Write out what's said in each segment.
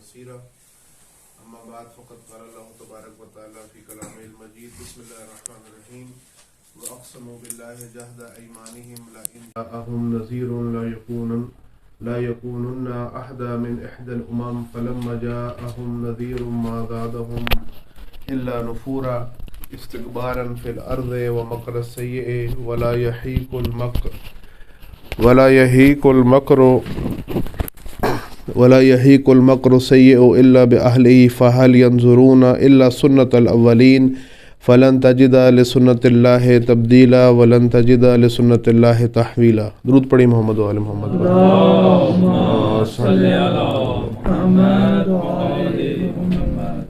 كثيرا أما بعد فقد قال الله تبارك وتعالى في كلامه المجيد بسم الله الرحمن الرحيم وأقسموا بالله جهد أيمانهم لئن جاءهم نذير لا يكونن أحدى من إحدى الأمم فلما جاءهم نذير ما زادهم إلا نفورا استكبارا في الأرض ومكر السيء ولا يحيق المكر السيء إلا بأهله فهل ينظرون إلا سنة الأولين فلن تجد لسنة الله تبديلا ولن تجد لسنة الله تحويلا. درود پڑھی محمد و آل محمد. اللهم صل على محمد و آل محمد.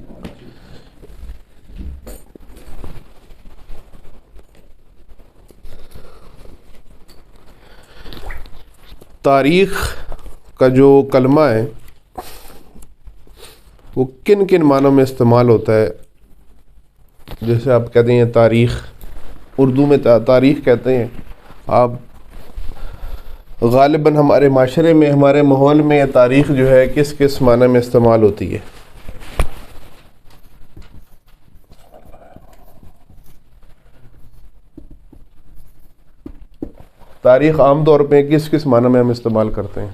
تاریخ کا جو کلمہ ہے وہ کن کن معنوں میں استعمال ہوتا ہے. جیسے آپ کہتے ہیں تاریخ، اردو میں تاریخ کہتے ہیں. آپ غالباً ہمارے معاشرے میں، ہمارے ماحول میں یہ تاریخ جو ہے کس کس معنی میں استعمال ہوتی ہے؟ تاریخ عام طور پہ کس کس معنی میں ہم استعمال کرتے ہیں؟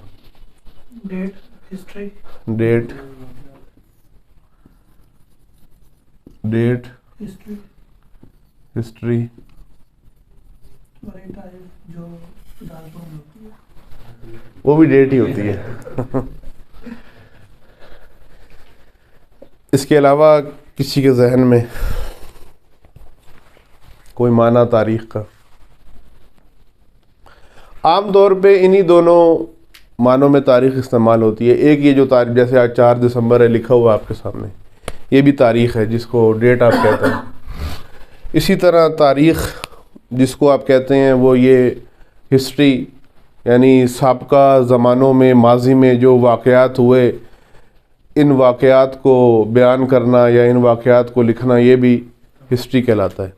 Date, history. وہ بھی ڈیٹ ہی ہوتی ہے. اس کے علاوہ کسی کے ذہن میں کوئی معنی تاریخ کا؟ عام طور پہ انہی دونوں معنوں میں تاریخ استعمال ہوتی ہے. ایک یہ جو تاریخ، جیسے آج 4 دسمبر ہے لکھا ہوا آپ کے سامنے، یہ بھی تاریخ ہے جس کو ڈیٹ آپ کہتے ہیں. اسی طرح تاریخ جس کو آپ کہتے ہیں وہ یہ ہسٹری، یعنی سابقہ زمانوں میں، ماضی میں جو واقعات ہوئے، ان واقعات کو بیان کرنا یا ان واقعات کو لکھنا، یہ بھی ہسٹری کہلاتا ہے.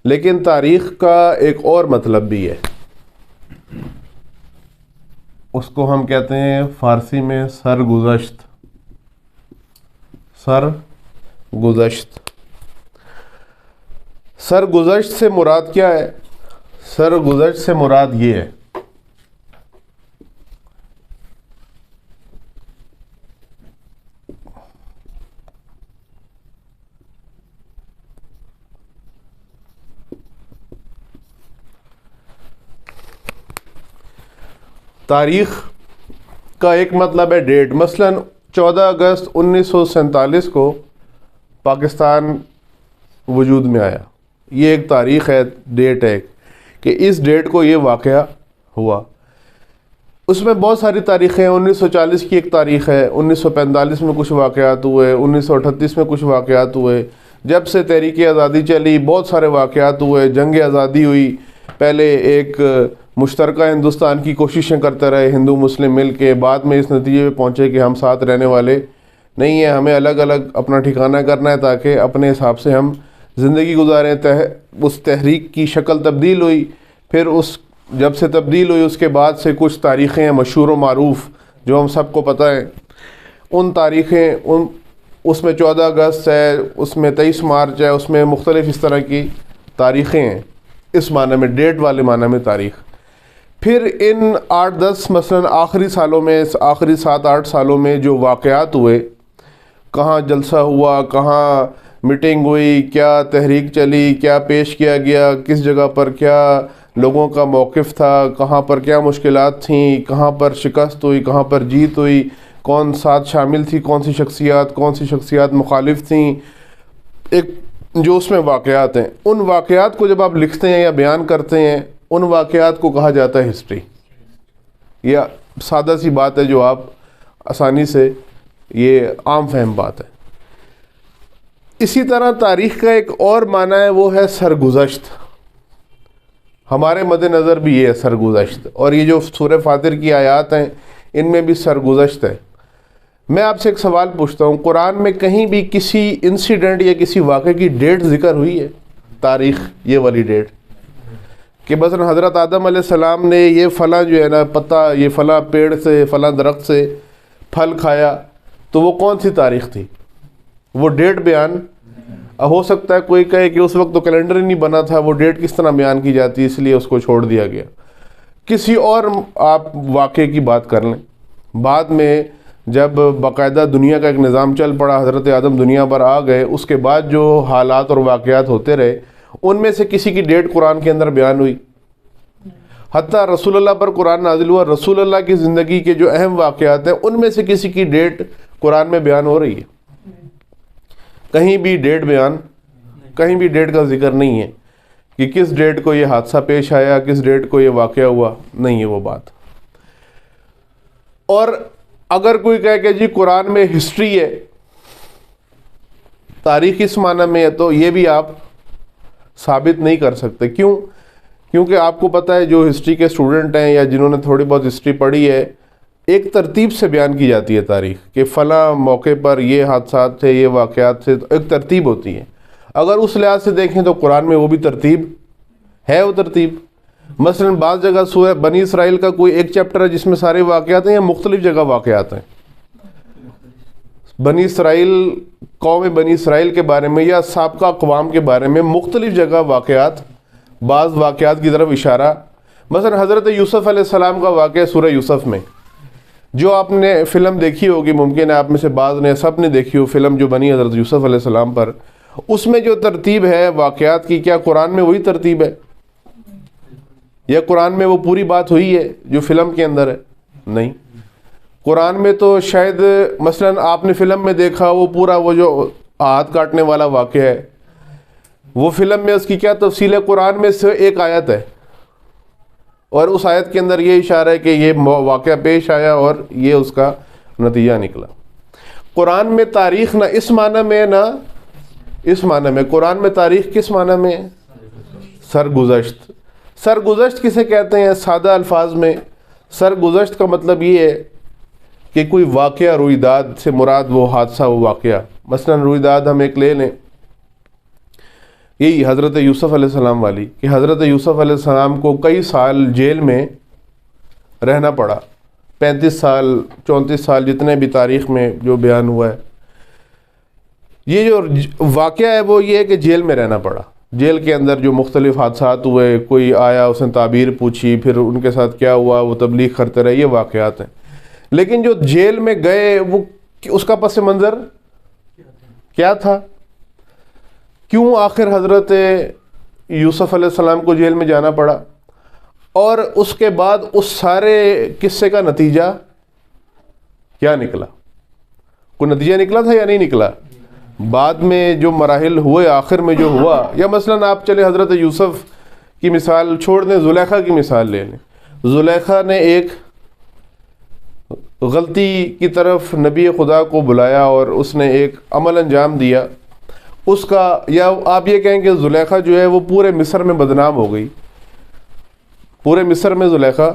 لیکن تاریخ کا ایک اور مطلب بھی ہے، اس کو ہم کہتے ہیں فارسی میں سرگزشت. سرگزشت سے مراد کیا ہے؟ سرگزشت سے مراد یہ ہے تاریخ کا ایک مطلب ہے ڈیٹ. مثلا 14 اگست 1947 کو پاکستان وجود میں آیا. یہ ایک تاریخ ہے، ڈیٹ ہے کہ اس ڈیٹ کو یہ واقعہ ہوا. اس میں بہت ساری تاریخیں ہیں. 1940 کی ایک تاریخ ہے، 1945 میں کچھ واقعات ہوئے، 1938 میں کچھ واقعات ہوئے. جب سے تحریک آزادی چلی بہت سارے واقعات ہوئے. جنگ آزادی ہوئی، پہلے ایک مشترکہ ہندوستان کی کوششیں کرتے رہے ہندو مسلم مل کے. بعد میں اس نتیجے پہ پہنچے کہ ہم ساتھ رہنے والے نہیں ہیں، ہمیں الگ الگ اپنا ٹھکانہ کرنا ہے تاکہ اپنے حساب سے ہم زندگی گزاریں. اس تحریک کی شکل تبدیل ہوئی. پھر جب سے تبدیل ہوئی اس کے بعد سے کچھ تاریخیں ہیں مشہور و معروف جو ہم سب کو پتہ ہیں. ان تاریخیں اس میں 14 اگست ہے، اس میں 23 مارچ ہے، اس میں مختلف اس طرح کی تاریخیں ہیں اس معنی میں، ڈیٹ والے معنی میں تاریخ. پھر ان 8-10 مثلا آخری سالوں میں، آخری 7-8 سالوں میں جو واقعات ہوئے، کہاں جلسہ ہوا، کہاں میٹنگ ہوئی، کیا تحریک چلی، کیا پیش کیا گیا، کس جگہ پر کیا لوگوں کا موقف تھا، کہاں پر کیا مشکلات تھیں، کہاں پر شکست ہوئی، کہاں پر جیت ہوئی، کون ساتھ شامل تھی، کون سی شخصیات مخالف تھیں. ایک جو اس میں واقعات ہیں، ان واقعات کو جب آپ لکھتے ہیں یا بیان کرتے ہیں، ان واقعات کو کہا جاتا ہے ہسٹری. یہ سادہ سی بات ہے جو آپ آسانی سے، یہ عام فہم بات ہے. اسی طرح تاریخ کا ایک اور معنی ہے، وہ ہے سرگزشت. ہمارے مد نظر بھی یہ ہے سرگزشت. اور یہ جو سورہ فاطر کی آیات ہیں ان میں بھی سرگزشت ہے. میں آپ سے ایک سوال پوچھتا ہوں، قرآن میں کہیں بھی کسی انسیڈنٹ یا کسی واقعے کی ڈیٹ ذکر ہوئی ہے؟ تاریخ یہ والی ڈیٹ کہ مثلا حضرت آدم علیہ السلام نے یہ فلاں جو ہے نا پتا، یہ فلاں پیڑ سے، فلاں درخت سے پھل کھایا تو وہ کون سی تاریخ تھی؟ وہ ڈیٹ بیان ہو سکتا ہے کوئی کہے کہ اس وقت تو کیلنڈر ہی نہیں بنا تھا، وہ ڈیٹ کس طرح بیان کی جاتی ہے، اس لیے اس کو چھوڑ دیا گیا۔ کسی اور آپ واقعے کی بات کر لیں، بعد میں جب باقاعدہ دنیا کا ایک نظام چل پڑا، حضرت آدم دنیا پر آ گئے، اس کے بعد جو حالات اور واقعات ہوتے رہے ان میں سے کسی کی ڈیٹ قرآن کے اندر بیان ہوئی؟ حتیٰ رسول اللہ پر قرآن نازل ہوا، رسول اللہ کی زندگی کے جو اہم واقعات ہیں ان میں سے کسی کی ڈیٹ قرآن میں بیان ہو رہی ہے؟ کہیں بھی ڈیٹ بیان، کہیں بھی ڈیٹ کا ذکر نہیں ہے کہ کس ڈیٹ کو یہ حادثہ پیش آیا، کس ڈیٹ کو یہ واقعہ ہوا، نہیں ہے وہ بات۔ اور اگر کوئی کہے کہ جی قرآن میں ہسٹری ہے، تاریخ اس معنی میں ہے، تو یہ بھی آپ ثابت نہیں کر سکتے۔ کیوں؟ کیونکہ آپ کو پتہ ہے جو ہسٹری کے اسٹوڈنٹ ہیں یا جنہوں نے تھوڑی بہت ہسٹری پڑھی ہے، ایک ترتیب سے بیان کی جاتی ہے تاریخ، کہ فلاں موقع پر یہ حادثات تھے، یہ واقعات تھے، تو ایک ترتیب ہوتی ہے۔ اگر اس لحاظ سے دیکھیں تو قرآن میں وہ بھی ترتیب ہے، وہ ترتیب مثلا بعض جگہ سورہ بنی اسرائیل کا کوئی ایک چیپٹر ہے جس میں سارے واقعات ہیں، یا مختلف جگہ واقعات ہیں؟ بنی اسرائیل، قوم بنی اسرائیل کے بارے میں یا سابقہ اقوام کے بارے میں مختلف جگہ واقعات، بعض واقعات کی طرف اشارہ۔ مثلا حضرت یوسف علیہ السلام کا واقعہ سورہ یوسف میں، جو آپ نے فلم دیکھی ہوگی، ممکن ہے آپ میں سے بعض نے، سب نے دیکھی ہو فلم جو بنی حضرت یوسف علیہ السلام پر، اس میں جو ترتیب ہے واقعات کی، کیا قرآن میں وہی ترتیب ہے؟ یا قرآن میں وہ پوری بات ہوئی ہے جو فلم کے اندر ہے؟ نہیں۔ قرآن میں تو شاید مثلا آپ نے فلم میں دیکھا وہ پورا وہ جو ہاتھ کاٹنے والا واقعہ ہے، وہ فلم میں اس کی کیا تفصیل ہے؟ قرآن میں سے ایک آیت ہے، اور اس آیت کے اندر یہ اشارہ ہے کہ یہ واقعہ پیش آیا اور یہ اس کا نتیجہ نکلا۔ قرآن میں تاریخ نہ اس معنی میں نہ اس معنی میں، قرآن میں تاریخ کس معنی میں ہے؟ سرگزشت۔ سرگزشت کسے کہتے ہیں؟ سادہ الفاظ میں سرگزشت کا مطلب یہ ہے کہ کوئی واقعہ، رویداد سے مراد وہ حادثہ، وہ واقعہ۔ مثلا رویداد ہم ایک لے لیں، یہی حضرت یوسف علیہ السلام والی، کہ حضرت یوسف علیہ السلام کو کئی سال جیل میں رہنا پڑا، 35 سال 34 سال جتنے بھی تاریخ میں جو بیان ہوا ہے۔ یہ جو واقعہ ہے وہ یہ ہے کہ جیل میں رہنا پڑا، جیل کے اندر جو مختلف حادثات ہوئے، کوئی آیا اس نے تعبیر پوچھی، پھر ان کے ساتھ کیا ہوا، وہ تبلیغ کرتے رہے، یہ واقعات ہیں۔ لیکن جو جیل میں گئے وہ اس کا پس منظر کیا تھا؟ کیوں آخر حضرت یوسف علیہ السلام کو جیل میں جانا پڑا؟ اور اس کے بعد اس سارے قصے کا نتیجہ کیا نکلا؟ کوئی نتیجہ نکلا تھا یا نہیں نکلا؟ بعد میں جو مراحل ہوئے، آخر میں جو ہوا، یا مثلا آپ چلے حضرت یوسف کی مثال چھوڑ دیں، زلیخا کی مثال لے لیں۔ زلیخا نے ایک غلطی کی طرف نبی خدا کو بلایا اور اس نے ایک عمل انجام دیا اس کا، یا آپ یہ کہیں کہ زلیخا جو ہے وہ پورے مصر میں بدنام ہو گئی، پورے مصر میں زلیخا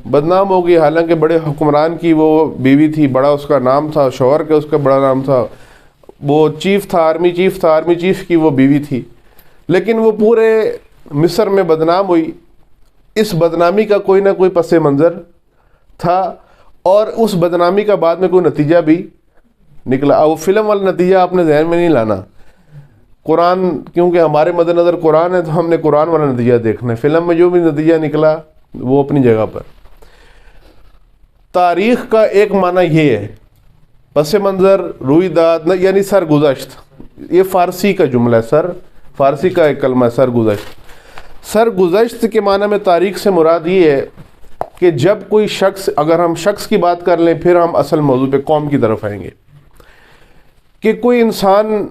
بدنام ہو گئی، حالانکہ بڑے حکمران کی وہ بیوی تھی، بڑا اس کا نام تھا، شوہر کا اس کا بڑا نام تھا، وہ چیف تھا، آرمی چیف کی وہ بیوی تھی، لیکن وہ پورے مصر میں بدنام ہوئی۔ اس بدنامی کا کوئی نہ کوئی پس منظر تھا، اور اس بدنامی کا بعد میں کوئی نتیجہ بھی نکلا۔ اب وہ فلم والا نتیجہ آپ نے ذہن میں نہیں لانا، قرآن، کیونکہ ہمارے مد نظر قرآن ہے تو ہم نے قرآن والا نتیجہ دیکھنا ہے، فلم میں جو بھی نتیجہ نکلا وہ اپنی جگہ پر۔ تاریخ کا ایک معنی یہ ہے پس منظر، رویداد، یعنی سرگزشت۔ یہ فارسی کا جملہ ہے، فارسی کا ایک کلمہ ہے سرگزشت۔ سرگزشت کے معنی میں تاریخ سے مراد یہ ہے کہ جب کوئی شخص، اگر ہم شخص کی بات کر لیں پھر ہم اصل موضوع پہ قوم کی طرف آئیں گے، کہ کوئی انسان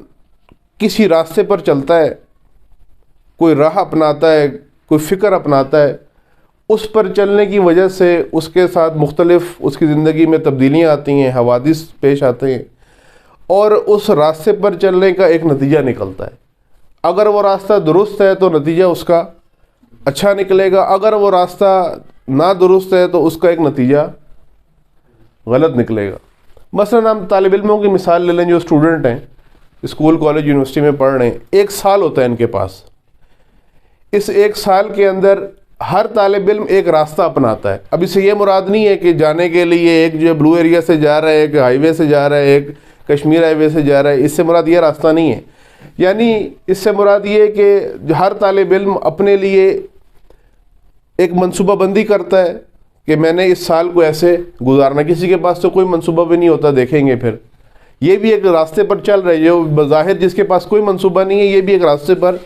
کسی راستے پر چلتا ہے، کوئی راہ اپناتا ہے، کوئی فکر اپناتا ہے، اس پر چلنے کی وجہ سے اس کے ساتھ مختلف اس کی زندگی میں تبدیلیاں آتی ہیں، حوادث پیش آتے ہیں، اور اس راستے پر چلنے کا ایک نتیجہ نکلتا ہے۔ اگر وہ راستہ درست ہے تو نتیجہ اس کا اچھا نکلے گا، اگر وہ راستہ نہ درست ہے تو اس کا ایک نتیجہ غلط نکلے گا۔ مثلا ہم طالب علموں کی مثال لے لیں جو اسٹوڈنٹ ہیں، اسکول کالج یونیورسٹی میں پڑھ رہے ہیں، 1 سال ہوتا ہے ان کے پاس۔ اس 1 سال کے اندر ہر طالب علم ایک راستہ اپناتا ہے. اب اس سے یہ مراد نہیں ہے کہ جانے کے لیے ایک جو بلو ایریا سے جا رہا ہے، ایک ہائی وے سے جا رہا ہے، ایک کشمیر ہائی وے سے جا رہا ہے. اس سے مراد یہ راستہ نہیں ہے. یعنی اس سے مراد یہ ہے کہ ہر طالب علم اپنے لیے ایک منصوبہ بندی کرتا ہے کہ میں نے اس سال کو ایسے گزارنا. کسی کے پاس تو کوئی منصوبہ بھی نہیں ہوتا، دیکھیں گے پھر. یہ بھی ایک راستے پر چل رہے، جو بظاہر جس کے پاس کوئی منصوبہ نہیں ہے یہ بھی ایک راستے پر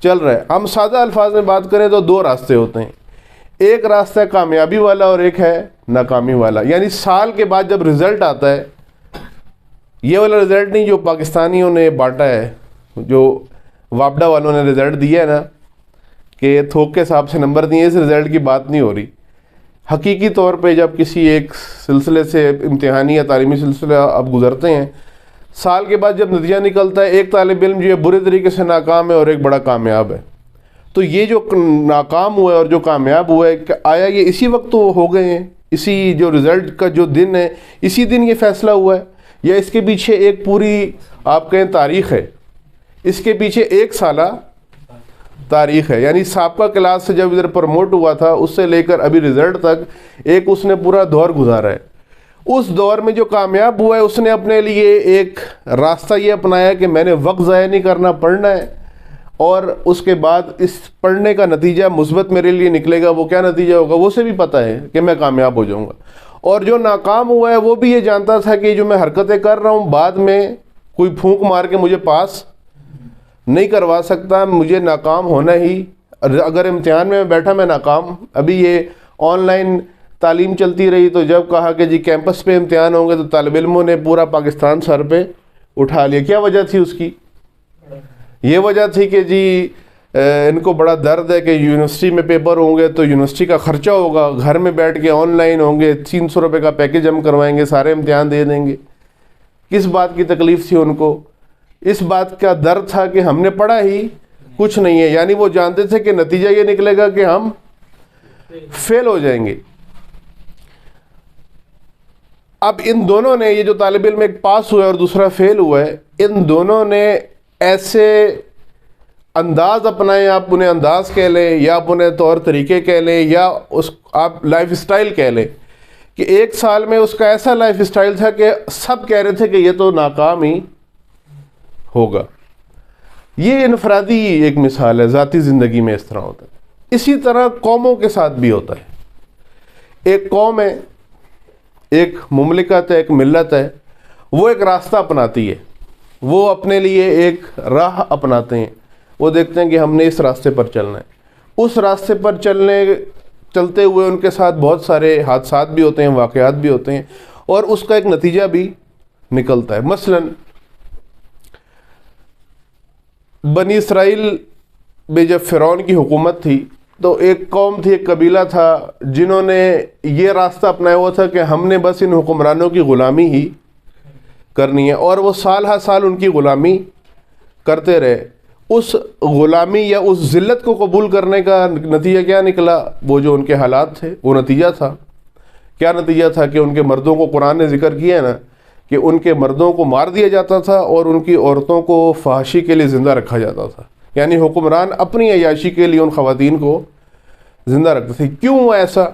چل رہا ہے. ہم سادہ الفاظ میں بات کریں تو دو راستے ہوتے ہیں، ایک راستہ ہے کامیابی والا اور ایک ہے ناکامی والا. یعنی سال کے بعد جب رزلٹ آتا ہے، یہ والا رزلٹ نہیں جو پاکستانیوں نے بانٹا ہے، جو وابڈا والوں نے رزلٹ دیا ہے نا کہ تھوک کے حساب سے نمبر دیے، اس رزلٹ کی بات نہیں ہو رہی. حقیقی طور پہ جب کسی ایک سلسلے سے امتحانی یا تعلیمی سلسلہ آپ گزرتے ہیں، سال کے بعد جب نتیجہ نکلتا ہے، ایک طالب علم جو ہے برے طریقے سے ناکام ہے اور ایک بڑا کامیاب ہے. تو یہ جو ناکام ہوا ہے اور جو کامیاب ہوا ہے، آیا یہ اسی وقت تو ہو گئے ہیں؟ اسی جو رزلٹ کا جو دن ہے اسی دن یہ فیصلہ ہوا ہے، یا اس کے پیچھے ایک پوری آپ کہیں تاریخ ہے؟ اس کے پیچھے ایک سالہ تاریخ ہے. یعنی سابقہ کلاس سے جب ادھر پروموٹ ہوا تھا اس سے لے کر ابھی رزلٹ تک ایک اس نے پورا دور گزارا ہے. اس دور میں جو کامیاب ہوا ہے اس نے اپنے لیے ایک راستہ یہ اپنایا کہ میں نے وقت ضائع نہیں کرنا، پڑھنا ہے، اور اس کے بعد اس پڑھنے کا نتیجہ مثبت میرے لیے نکلے گا. وہ کیا نتیجہ ہوگا وہ سے بھی پتہ ہے کہ میں کامیاب ہو جاؤں گا. اور جو ناکام ہوا ہے وہ بھی یہ جانتا تھا کہ جو میں حرکتیں کر رہا ہوں بعد میں کوئی پھونک مار کے مجھے پاس نہیں کروا سکتا، مجھے ناکام ہونا ہی. اگر امتحان میں بیٹھا میں ناکام، ابھی یہ آن لائن تعلیم چلتی رہی تو جب کہا کہ جی کیمپس پہ امتحان ہوں گے تو طالب علموں نے پورا پاکستان سر پہ اٹھا لیا. کیا وجہ تھی اس کی؟ یہ وجہ تھی کہ جی ان کو بڑا درد ہے کہ یونیورسٹی میں پیپر ہوں گے تو یونیورسٹی کا خرچہ ہوگا، گھر میں بیٹھ کے آن لائن ہوں گے، 300 روپے کا پیکج ہم کروائیں گے، سارے امتحان دے دیں گے. کس بات کی تکلیف تھی ان کو؟ اس بات کا درد تھا کہ ہم نے پڑھا ہی کچھ نہیں ہے. یعنی وہ جانتے تھے کہ نتیجہ یہ نکلے گا کہ ہم فیل ہو جائیں گے. اب ان دونوں نے، یہ جو طالب علم ایک پاس ہوا ہے اور دوسرا فیل ہوا ہے، ان دونوں نے ایسے انداز اپنائے، آپ انہیں انداز کہہ لیں یا آپ انہیں طور طریقے کہہ لیں یا اس آپ لائف اسٹائل کہہ لیں، کہ ایک سال میں اس کا ایسا لائف اسٹائل تھا کہ سب کہہ رہے تھے کہ یہ تو ناکام ہی ہوگا. یہ انفرادی ایک مثال ہے، ذاتی زندگی میں اس طرح ہوتا ہے. اسی طرح قوموں کے ساتھ بھی ہوتا ہے. ایک قوم ہے، ایک مملکت ہے، ایک ملت ہے، وہ ایک راستہ اپناتی ہے، وہ اپنے لیے ایک راہ اپناتے ہیں. وہ دیکھتے ہیں کہ ہم نے اس راستے پر چلنا ہے. اس راستے پر چلتے ہوئے ان کے ساتھ بہت سارے حادثات بھی ہوتے ہیں، واقعات بھی ہوتے ہیں، اور اس کا ایک نتیجہ بھی نکلتا ہے. مثلاً بنی اسرائیل میں جب فرعون کی حکومت تھی تو ایک قوم تھی، ایک قبیلہ تھا، جنہوں نے یہ راستہ اپنایا ہوا تھا کہ ہم نے بس ان حکمرانوں کی غلامی ہی کرنی ہے، اور وہ سال ہر سال ان کی غلامی کرتے رہے. اس غلامی یا اس ذلت کو قبول کرنے کا نتیجہ کیا نکلا؟ وہ جو ان کے حالات تھے وہ نتیجہ تھا. کیا نتیجہ تھا؟ کہ ان کے مردوں کو قرآن نے ذکر کیا ہے نا کہ ان کے مردوں کو مار دیا جاتا تھا اور ان کی عورتوں کو فحاشی کے لیے زندہ رکھا جاتا تھا. یعنی حکمران اپنی عیاشی کے لیے ان خواتین کو زندہ رکھتے تھے. کیوں ایسا؟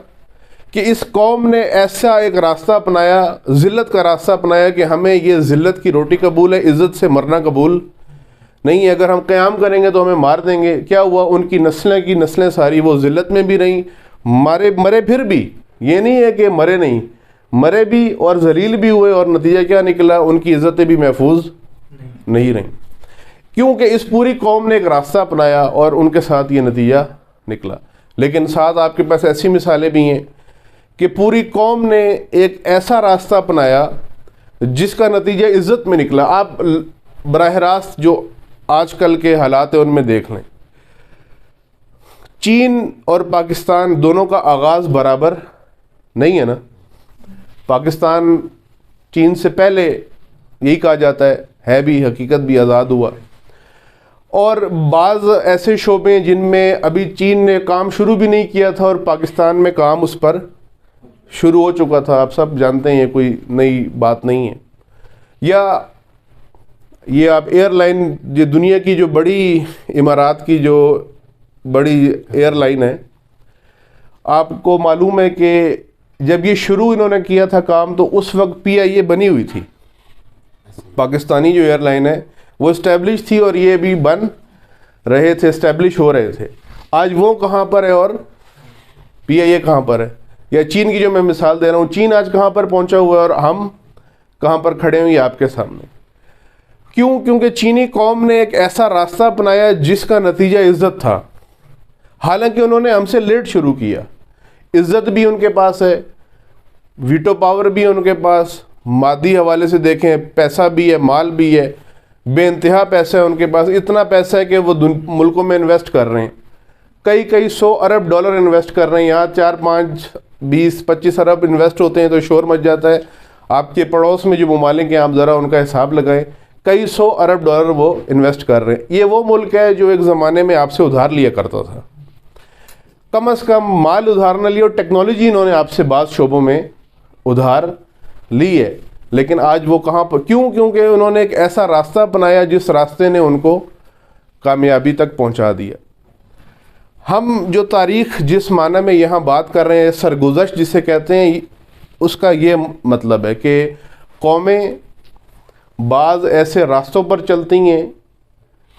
کہ اس قوم نے ایسا ایک راستہ اپنایا، ذلت کا راستہ اپنایا کہ ہمیں یہ ذلت کی روٹی قبول ہے، عزت سے مرنا قبول نہیں ہے. اگر ہم قیام کریں گے تو ہمیں مار دیں گے. کیا ہوا؟ ان کی نسلیں کی نسلیں ساری وہ ذلت میں بھی رہیں، مرے پھر بھی. یہ نہیں ہے کہ مرے نہیں، مرے بھی اور ذلیل بھی ہوئے، اور نتیجہ کیا نکلا؟ ان کی عزتیں بھی محفوظ نہیں رہیں، کیونکہ اس پوری قوم نے ایک راستہ اپنایا اور ان کے ساتھ یہ نتیجہ نکلا. لیکن ساتھ آپ کے پاس ایسی مثالیں بھی ہیں کہ پوری قوم نے ایک ایسا راستہ اپنایا جس کا نتیجہ عزت میں نکلا. آپ براہ راست جو آج کل کے حالات ہیں ان میں دیکھ لیں، چین اور پاکستان دونوں کا آغاز برابر نہیں ہے نا. پاکستان چین سے پہلے یہی کہا جاتا ہے بھی حقیقت بھی آزاد ہوا، اور بعض ایسے شعبے جن میں ابھی چین نے کام شروع بھی نہیں کیا تھا اور پاکستان میں کام اس پر شروع ہو چکا تھا. آپ سب جانتے ہیں، یہ کوئی نئی بات نہیں ہے. یا یہ آپ ایئر لائن، یہ دنیا کی جو بڑی امارات کی جو بڑی ایئر لائن ہے، آپ کو معلوم ہے کہ جب یہ شروع انہوں نے کیا تھا کام تو اس وقت پی آئی اے بنی ہوئی تھی، پاکستانی جو ایئر لائن ہے وہ اسٹیبلش تھی، اور یہ بھی بن رہے تھے، اسٹیبلش ہو رہے تھے. آج وہ کہاں پر ہے اور پی آئی اے کہاں پر ہے؟ یا چین کی جو میں مثال دے رہا ہوں، چین آج کہاں پر پہنچا ہوا ہے اور ہم کہاں پر کھڑے ہوئے آپ کے سامنے. کیوں؟ کیونکہ چینی قوم نے ایک ایسا راستہ اپنایا جس کا نتیجہ عزت تھا، حالانکہ انہوں نے ہم سے لیٹ شروع کیا. عزت بھی ان کے پاس ہے، ویٹو پاور بھی ان کے پاس، مادی حوالے سے دیکھیں پیسہ بھی ہے، مال بھی ہے، بے انتہا پیسہ ہے ان کے پاس. اتنا پیسہ ہے کہ وہ ملکوں میں انویسٹ کر رہے ہیں، کئی 100 ارب ڈالر انویسٹ کر رہے ہیں. یہاں 4 5 20 25 ارب انویسٹ ہوتے ہیں تو شور مچ جاتا ہے. آپ کے پڑوس میں جو ممالک ہیں آپ ذرا ان کا حساب لگائیں، کئی 100 ارب ڈالر وہ انویسٹ کر رہے ہیں. یہ وہ ملک ہے جو ایک زمانے میں آپ سے ادھار لیا کرتا تھا، کم از کم مال ادھار نہ لیا، اور ٹیکنالوجی انہوں نے آپ سے بعض شعبوں میں ادھار لی ہے. لیکن آج وہ کہاں پر؟ کیوں؟ کیونکہ انہوں نے ایک ایسا راستہ اپنایا جس راستے نے ان کو کامیابی تک پہنچا دیا. ہم جو تاریخ جس معنی میں یہاں بات کر رہے ہیں، سرگزشت جسے کہتے ہیں، اس کا یہ مطلب ہے کہ قومیں بعض ایسے راستوں پر چلتی ہیں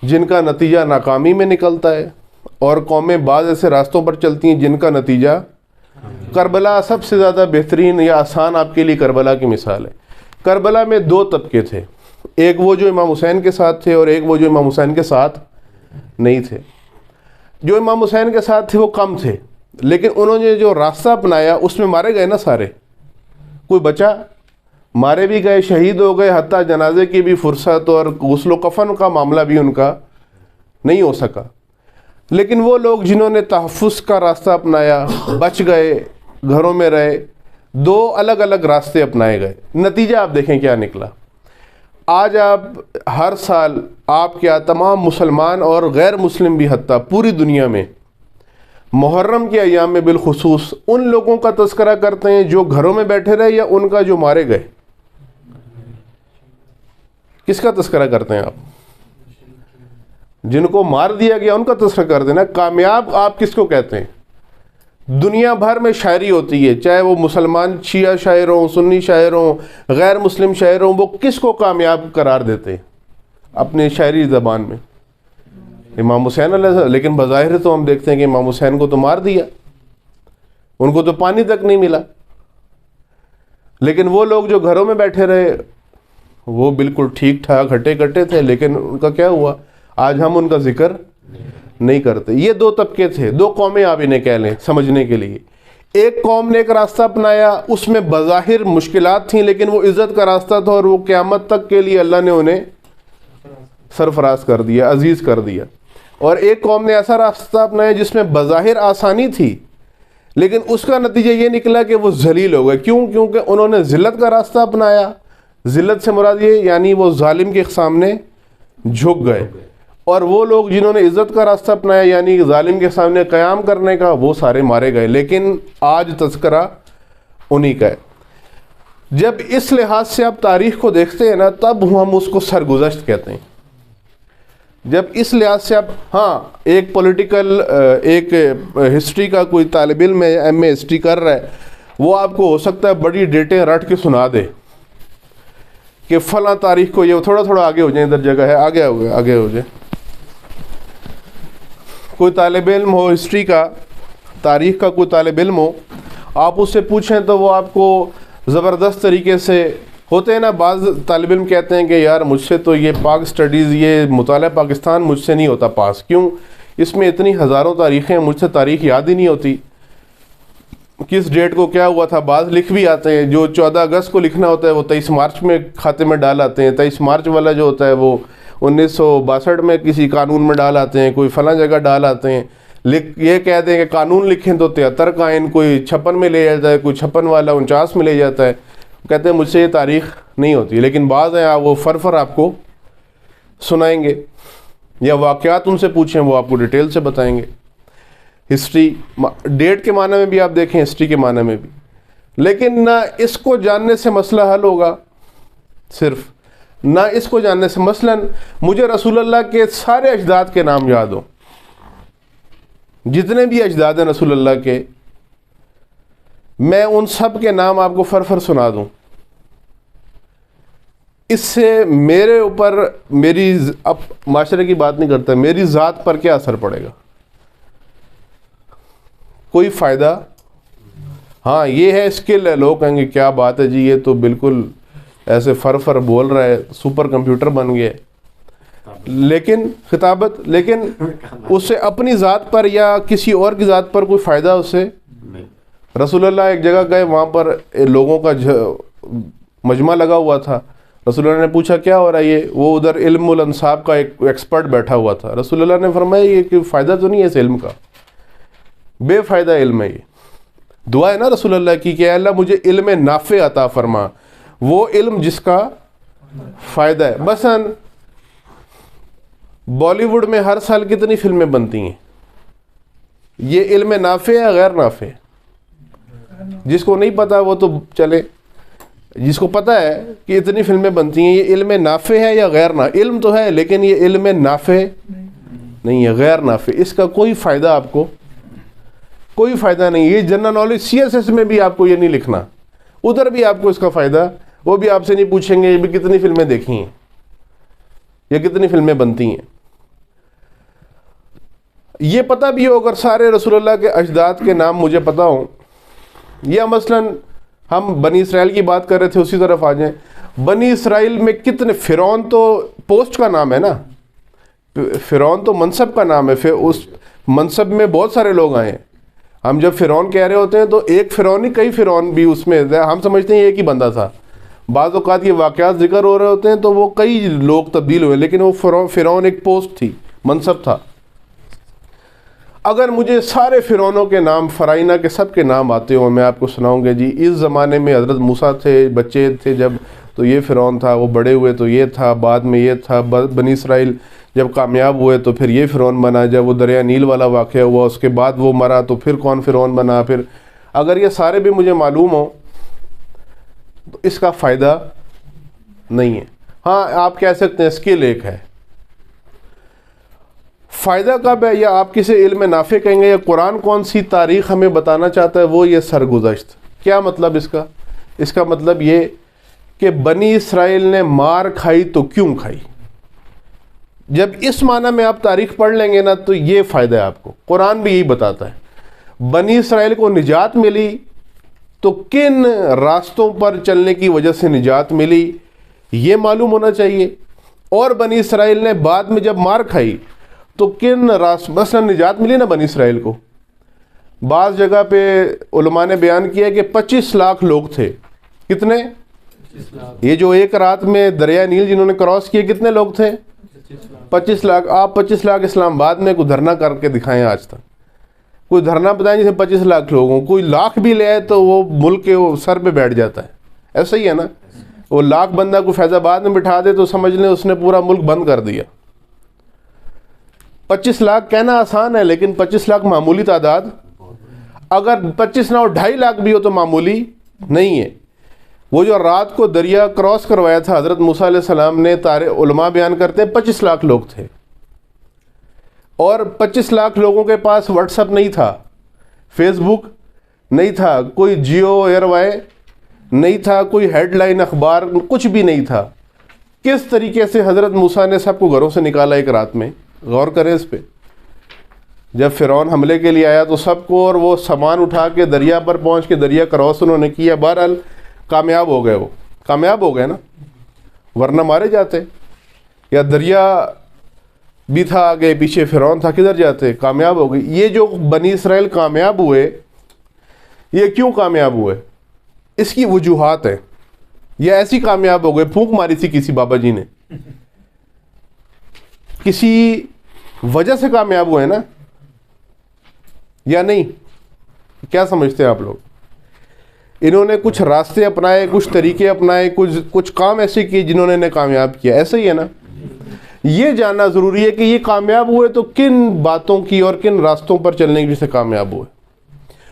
جن کا نتیجہ ناکامی میں نکلتا ہے، اور قومیں بعض ایسے راستوں پر چلتی ہیں جن کا نتیجہ، کربلا سب سے زیادہ بہترین یا آسان آپ کے لیے کربلا کی مثال ہے. کربلا میں 2 طبقے تھے، ایک وہ جو امام حسین کے ساتھ تھے اور ایک وہ جو امام حسین کے ساتھ نہیں تھے. جو امام حسین کے ساتھ تھے وہ کم تھے، لیکن انہوں نے جو راستہ اپنایا اس میں مارے گئے نا سارے، کوئی بچا؟ مارے بھی گئے، شہید ہو گئے، حتیٰ جنازے کی بھی فرصت اور غسل و کفن کا معاملہ بھی ان کا نہیں ہو سکا. لیکن وہ لوگ جنہوں نے تحفظ کا راستہ اپنایا بچ گئے، گھروں میں رہے. 2 الگ الگ راستے اپنائے گئے، نتیجہ آپ دیکھیں کیا نکلا. آج آپ ہر سال آپ کیا تمام مسلمان اور غیر مسلم بھی حتیٰ پوری دنیا میں محرم کے ایام میں بالخصوص ان لوگوں کا تذکرہ کرتے ہیں جو گھروں میں بیٹھے رہے، یا ان کا جو مارے گئے؟ کس کا تذکرہ کرتے ہیں آپ؟ جن کو مار دیا گیا ان کا تذکرہ کرتے ہیں نا. کامیاب آپ کس کو کہتے ہیں؟ دنیا بھر میں شاعری ہوتی ہے، چاہے وہ مسلمان شیعہ شاعر ہوں، سنی شاعر ہوں، غیر مسلم شاعر ہوں، وہ کس کو کامیاب قرار دیتے ہیں اپنے شاعری زبان میں؟ امام حسین علیہ السلام. لیکن بظاہر تو ہم دیکھتے ہیں کہ امام حسین کو تو مار دیا، ان کو تو پانی تک نہیں ملا. لیکن وہ لوگ جو گھروں میں بیٹھے رہے وہ بالکل ٹھیک ٹھاک ہٹے کٹے تھے، لیکن ان کا کیا ہوا؟ آج ہم ان کا ذکر نہیں کرتے. یہ 2 طبقے تھے، 2 قومیں آپ انہیں کہہ لیں سمجھنے کے لیے. ایک قوم نے ایک راستہ اپنایا، اس میں بظاہر مشکلات تھیں لیکن وہ عزت کا راستہ تھا، اور وہ قیامت تک کے لیے اللہ نے انہیں سرفراز کر دیا، عزیز کر دیا. اور ایک قوم نے ایسا راستہ اپنایا جس میں بظاہر آسانی تھی لیکن اس کا نتیجہ یہ نکلا کہ وہ ذلیل ہو گئے. کیوں؟ کیونکہ انہوں نے ذلت کا راستہ اپنایا. ذلت سے مراد یہ یعنی وہ ظالم کے سامنے جھک گئے، اور وہ لوگ جنہوں نے عزت کا راستہ اپنایا یعنی ظالم کے سامنے قیام کرنے کا، وہ سارے مارے گئے. لیکن آج تذکرہ انہی کا ہے. جب اس لحاظ سے آپ تاریخ کو دیکھتے ہیں نا، تب ہم اس کو سرگزشت کہتے ہیں. جب اس لحاظ سے آپ، ہاں ایک پولیٹیکل ایک ہسٹری کا کوئی طالب علم ہے، ایم اے ہسٹری کر رہا ہے، وہ آپ کو ہو سکتا ہے بڑی ڈیٹیں رٹ کے سنا دے کہ فلاں تاریخ کو یہ، تھوڑا تھوڑا آگے ہو جائیں، ادھر جگہ ہے، آگے ہو جائے. کوئی طالب علم ہو ہسٹری کا، تاریخ کا کوئی طالب علم ہو، آپ اس سے پوچھیں تو وہ آپ کو زبردست طریقے سے، ہوتے ہیں نا بعض طالب علم کہتے ہیں کہ یار مجھ سے تو یہ پاک سٹڈیز، یہ مطالعہ پاکستان مجھ سے نہیں ہوتا پاس. کیوں؟ اس میں اتنی ہزاروں تاریخیں، مجھ سے تاریخ یاد ہی نہیں ہوتی، کس ڈیٹ کو کیا ہوا تھا. بعض لکھ بھی آتے ہیں، جو 14 اگست کو لکھنا ہوتا ہے وہ 23 مارچ میں کھاتے میں ڈال آتے ہیں. 23 مارچ والا جو ہوتا ہے وہ 1962 میں کسی قانون میں ڈال آتے ہیں، کوئی فلاں جگہ ڈال آتے ہیں. یہ کہہ دیں کہ قانون لکھیں تو 73 کا آئین، کوئی 56 میں لے جاتا ہے، کوئی 56 والا 49 میں لے جاتا ہے. کہتے ہیں مجھ سے یہ تاریخ نہیں ہوتی. لیکن بعض ہیں وہ فر آپ کو سنائیں گے، یا واقعات ان سے پوچھیں وہ آپ کو ڈیٹیل سے بتائیں گے. ہسٹری ڈیٹ کے معنی میں بھی آپ دیکھیں، ہسٹری کے معنی میں بھی. لیکن نہ اس کو جاننے سے مسئلہ حل ہوگا، صرف نہ اس کو جاننے سے. مثلاً مجھے رسول اللہ کے سارے اجداد کے نام یاد ہوں، جتنے بھی اجداد ہیں رسول اللہ کے میں ان سب کے نام آپ کو فر سنا دوں، اس سے میرے اوپر، میری اب معاشرے کی بات نہیں کرتا، میری ذات پر کیا اثر پڑے گا؟ کوئی فائدہ؟ ہاں یہ ہے اسکل ہے، لوگ کہیں گے کیا بات ہے جی، یہ تو بالکل ایسے فر بول رہا ہے، سپر کمپیوٹر بن گیا، لیکن خطابت، لیکن اس سے اپنی ذات پر یا کسی اور کی ذات پر کوئی فائدہ اس سے؟ رسول اللہ ایک جگہ گئے، وہاں پر لوگوں کا مجمع لگا ہوا تھا، رسول اللہ نے پوچھا کیا ہو رہا ہے یہ؟ وہ ادھر علم الانصاب کا ایک ایکسپرٹ بیٹھا ہوا تھا، رسول اللہ نے فرمایا یہ کہ فائدہ تو نہیں ہے اس علم کا، بے فائدہ علم ہے یہ۔ دعا ہے نا رسول اللہ کی کہ اے اللہ مجھے علم نافع عطا فرما، وہ علم جس کا فائدہ ہے۔ مثلا بالی ووڈ میں ہر سال کتنی فلمیں بنتی ہیں، یہ علم نافع ہے غیر نافع؟ جس کو نہیں پتا وہ تو چلے، جس کو پتا ہے کہ اتنی فلمیں بنتی ہیں، یہ علم نافع ہے یا غیر نافع؟ علم تو ہے لیکن یہ علم نافع نہیں ہے، غیر نافع، اس کا کوئی فائدہ آپ کو، کوئی فائدہ نہیں۔ یہ general knowledge C S S میں بھی آپ کو یہ نہیں لکھنا، ادھر بھی آپ کو اس کا فائدہ، وہ بھی آپ سے نہیں پوچھیں گے یہ بھی کتنی فلمیں دیکھی ہیں یا کتنی فلمیں بنتی ہیں۔ یہ پتہ بھی ہو، اگر سارے رسول اللہ کے اجداد کے نام مجھے پتہ ہوں، یا مثلا ہم بنی اسرائیل کی بات کر رہے تھے اسی طرف آ جائیں، بنی اسرائیل میں کتنے، فرعون تو پوسٹ کا نام ہے نا، فرعون تو منصب کا نام ہے، پھر اس منصب میں بہت سارے لوگ آئے ہیں۔ ہم جب فرعون کہہ رہے ہوتے ہیں تو ایک فرعون نہیں، کئی فرعون بھی اس میں، ہم سمجھتے ہیں ایک ہی بندہ تھا، بعض اوقات یہ واقعات ذکر ہو رہے ہوتے ہیں تو وہ کئی لوگ تبدیل ہوئے، لیکن وہ فرعون ایک پوسٹ تھی، منصب تھا۔ اگر مجھے سارے فرعونوں کے نام، فرعونہ کے سب کے نام آتے ہوں، میں آپ کو سناؤں گا جی اس زمانے میں حضرت موسیٰ تھے، بچے تھے جب تو یہ فرعون تھا، وہ بڑے ہوئے تو یہ تھا، بعد میں یہ تھا، بنی اسرائیل جب کامیاب ہوئے تو پھر یہ فرعون بنا، جب وہ دریا نیل والا واقعہ ہوا اس کے بعد وہ مرا تو پھر کون فرعون بنا۔ پھر اگر یہ سارے بھی مجھے معلوم ہوں تو اس کا فائدہ نہیں ہے۔ ہاں آپ کہہ سکتے ہیں اسکل ایک ہے، فائدہ کب ہے، یا آپ کسی علم نافع کہیں گے، یا قرآن کون سی تاریخ ہمیں بتانا چاہتا ہے، وہ یہ سرگزشت۔ کیا مطلب اس کا؟ اس کا مطلب یہ کہ بنی اسرائیل نے مار کھائی تو کیوں کھائی؟ جب اس معنی میں آپ تاریخ پڑھ لیں گے نا تو یہ فائدہ ہے آپ کو۔ قرآن بھی یہی بتاتا ہے، بنی اسرائیل کو نجات ملی تو کن راستوں پر چلنے کی وجہ سے نجات ملی یہ معلوم ہونا چاہیے، اور بنی اسرائیل نے بعد میں جب مار کھائی تو کن مثلا نجات ملی نا بنی اسرائیل کو۔ بعض جگہ پہ علماء نے بیان کیا کہ 25 لاکھ لوگ تھے، کتنے؟ یہ جو ایک رات میں دریا نیل جنہوں نے کراس کیے کتنے لوگ تھے؟ 25 لاکھ۔ آپ 25 لاکھ اسلام آباد میں کوئی دھرنا کر کے دکھائیں آج تک، کوئی دھرنا بتائیں جسے 25 لاکھ لوگوں، کوئی لاکھ بھی لے آئے تو وہ ملک کے سر پہ بیٹھ جاتا ہے، ایسا ہی ہے نا۔ وہ لاکھ بندہ کو فیض آباد میں بٹھا دے تو سمجھ لیں اس نے پورا ملک بند کر دیا۔ 25 لاکھ کہنا آسان ہے لیکن 25 لاکھ معمولی تعداد، اگر 25 نہ ہو 2.5 لاکھ بھی ہو تو معمولی نہیں ہے۔ وہ جو رات کو دریا کراس کروایا تھا حضرت موسیٰ علیہ السلام نے، علماء بیان کرتے ہیں 25 لاکھ لوگ تھے، اور 25 لاکھ لوگوں کے پاس واٹس ایپ نہیں تھا، فیس بک نہیں تھا، کوئی جیو ایئر وائی نہیں تھا، کوئی ہیڈ لائن اخبار کچھ بھی نہیں تھا۔ کس طریقے سے حضرت موسیٰ نے سب کو گھروں سے نکالا ایک رات میں؟ غور کریں اس پہ۔ جب فرعون حملے کے لیے آیا تو سب کو، اور وہ سامان اٹھا کے دریا پر پہنچ کے دریا کراس انہوں نے کیا، بہرحال کامیاب ہو گئے، وہ کامیاب ہو گئے نا، ورنہ مارے جاتے، یا دریا بھی تھا آگے پیچھے فرعون تھا، کدھر جاتے؟ کامیاب ہو گئے۔ یہ جو بنی اسرائیل کامیاب ہوئے، یہ کیوں کامیاب ہوئے؟ اس کی وجوہات ہیں۔ یہ ایسی کامیاب ہو گئے، پھونک ماری تھی کسی بابا جی نے، کسی وجہ سے کامیاب ہوئے نا، یا نہیں؟ کیا سمجھتے ہیں آپ لوگ؟ انہوں نے کچھ راستے اپنائے، کچھ طریقے اپنائے، کچھ کام ایسے کیے جنہوں نے انہیں کامیاب کیا، ایسا ہی ہے نا۔ یہ جاننا ضروری ہے کہ یہ کامیاب ہوئے تو کن باتوں کی اور کن راستوں پر چلنے کی وجہ سے کامیاب ہوئے۔